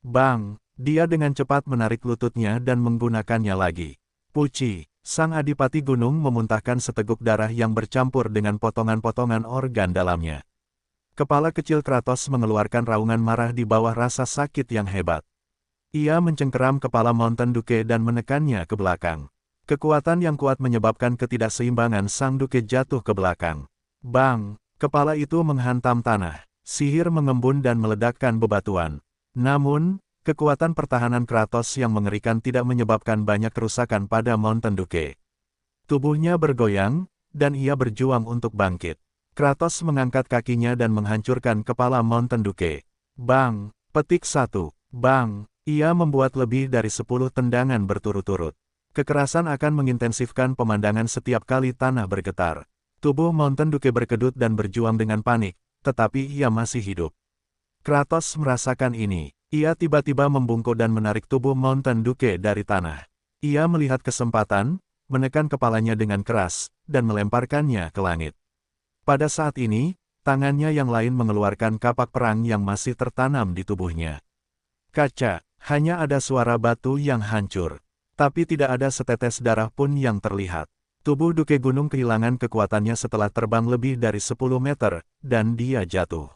Speaker 1: Bang! Dia dengan cepat menarik lututnya dan menggunakannya lagi. Puci! Sang adipati gunung memuntahkan seteguk darah yang bercampur dengan potongan-potongan organ dalamnya. Kepala kecil Kratos mengeluarkan raungan marah di bawah rasa sakit yang hebat. Ia mencengkeram kepala Mountain Duke dan menekannya ke belakang. Kekuatan yang kuat menyebabkan ketidakseimbangan sang Duke jatuh ke belakang. Bang! Kepala itu menghantam tanah. Sihir mengembun dan meledakkan bebatuan. Namun, kekuatan pertahanan Kratos yang mengerikan tidak menyebabkan banyak kerusakan pada Mountain Duke. Tubuhnya bergoyang, dan ia berjuang untuk bangkit. Kratos mengangkat kakinya dan menghancurkan kepala Mountain Duke. Bang! Petik 1. Bang! Ia membuat lebih dari 10 tendangan berturut-turut. Kekerasan akan mengintensifkan pemandangan setiap kali tanah bergetar. Tubuh Mountain Duke berkedut dan berjuang dengan panik, tetapi ia masih hidup. Kratos merasakan ini. Ia tiba-tiba membungkuk dan menarik tubuh Mountain Duke dari tanah. Ia melihat kesempatan, menekan kepalanya dengan keras, dan melemparkannya ke langit. Pada saat ini, tangannya yang lain mengeluarkan kapak perang yang masih tertanam di tubuhnya. Kaca, hanya ada suara batu yang hancur. Tapi tidak ada setetes darah pun yang terlihat. Tubuh Duke Gunung kehilangan kekuatannya setelah terbang lebih dari 10 meter, dan dia jatuh.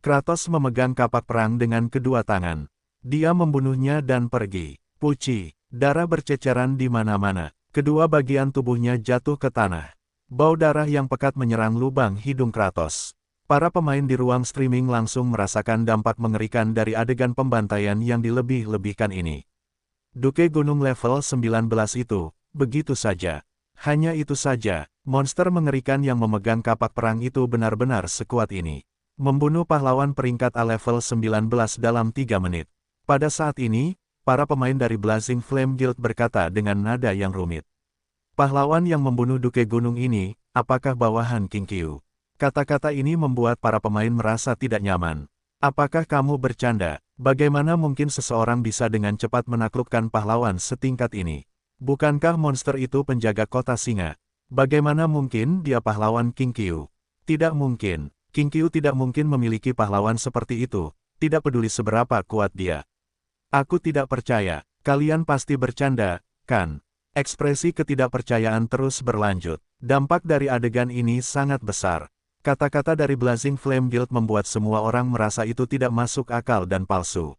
Speaker 1: Kratos memegang kapak perang dengan kedua tangan. Dia membunuhnya dan pergi. Puci, darah berceceran di mana-mana. Kedua bagian tubuhnya jatuh ke tanah. Bau darah yang pekat menyerang lubang hidung Kratos. Para pemain di ruang streaming langsung merasakan dampak mengerikan dari adegan pembantaian yang dilebih-lebihkan ini. Duke Gunung level 19 itu, begitu saja. Hanya itu saja, monster mengerikan yang memegang kapak perang itu benar-benar sekuat ini. Membunuh pahlawan peringkat A level 19 dalam 3 menit. Pada saat ini, para pemain dari Blazing Flame Guild berkata dengan nada yang rumit. Pahlawan yang membunuh Duke Gunung ini, apakah bawahan King Qiu? Kata-kata ini membuat para pemain merasa tidak nyaman. Apakah kamu bercanda? Bagaimana mungkin seseorang bisa dengan cepat menaklukkan pahlawan setingkat ini? Bukankah monster itu penjaga kota singa? Bagaimana mungkin dia pahlawan King Qiu? Tidak mungkin. King Qiu tidak mungkin memiliki pahlawan seperti itu, tidak peduli seberapa kuat dia. Aku tidak percaya, kalian pasti bercanda, kan? Ekspresi ketidakpercayaan terus berlanjut. Dampak dari adegan ini sangat besar. Kata-kata dari Blazing Flame Guild membuat semua orang merasa itu tidak masuk akal dan palsu.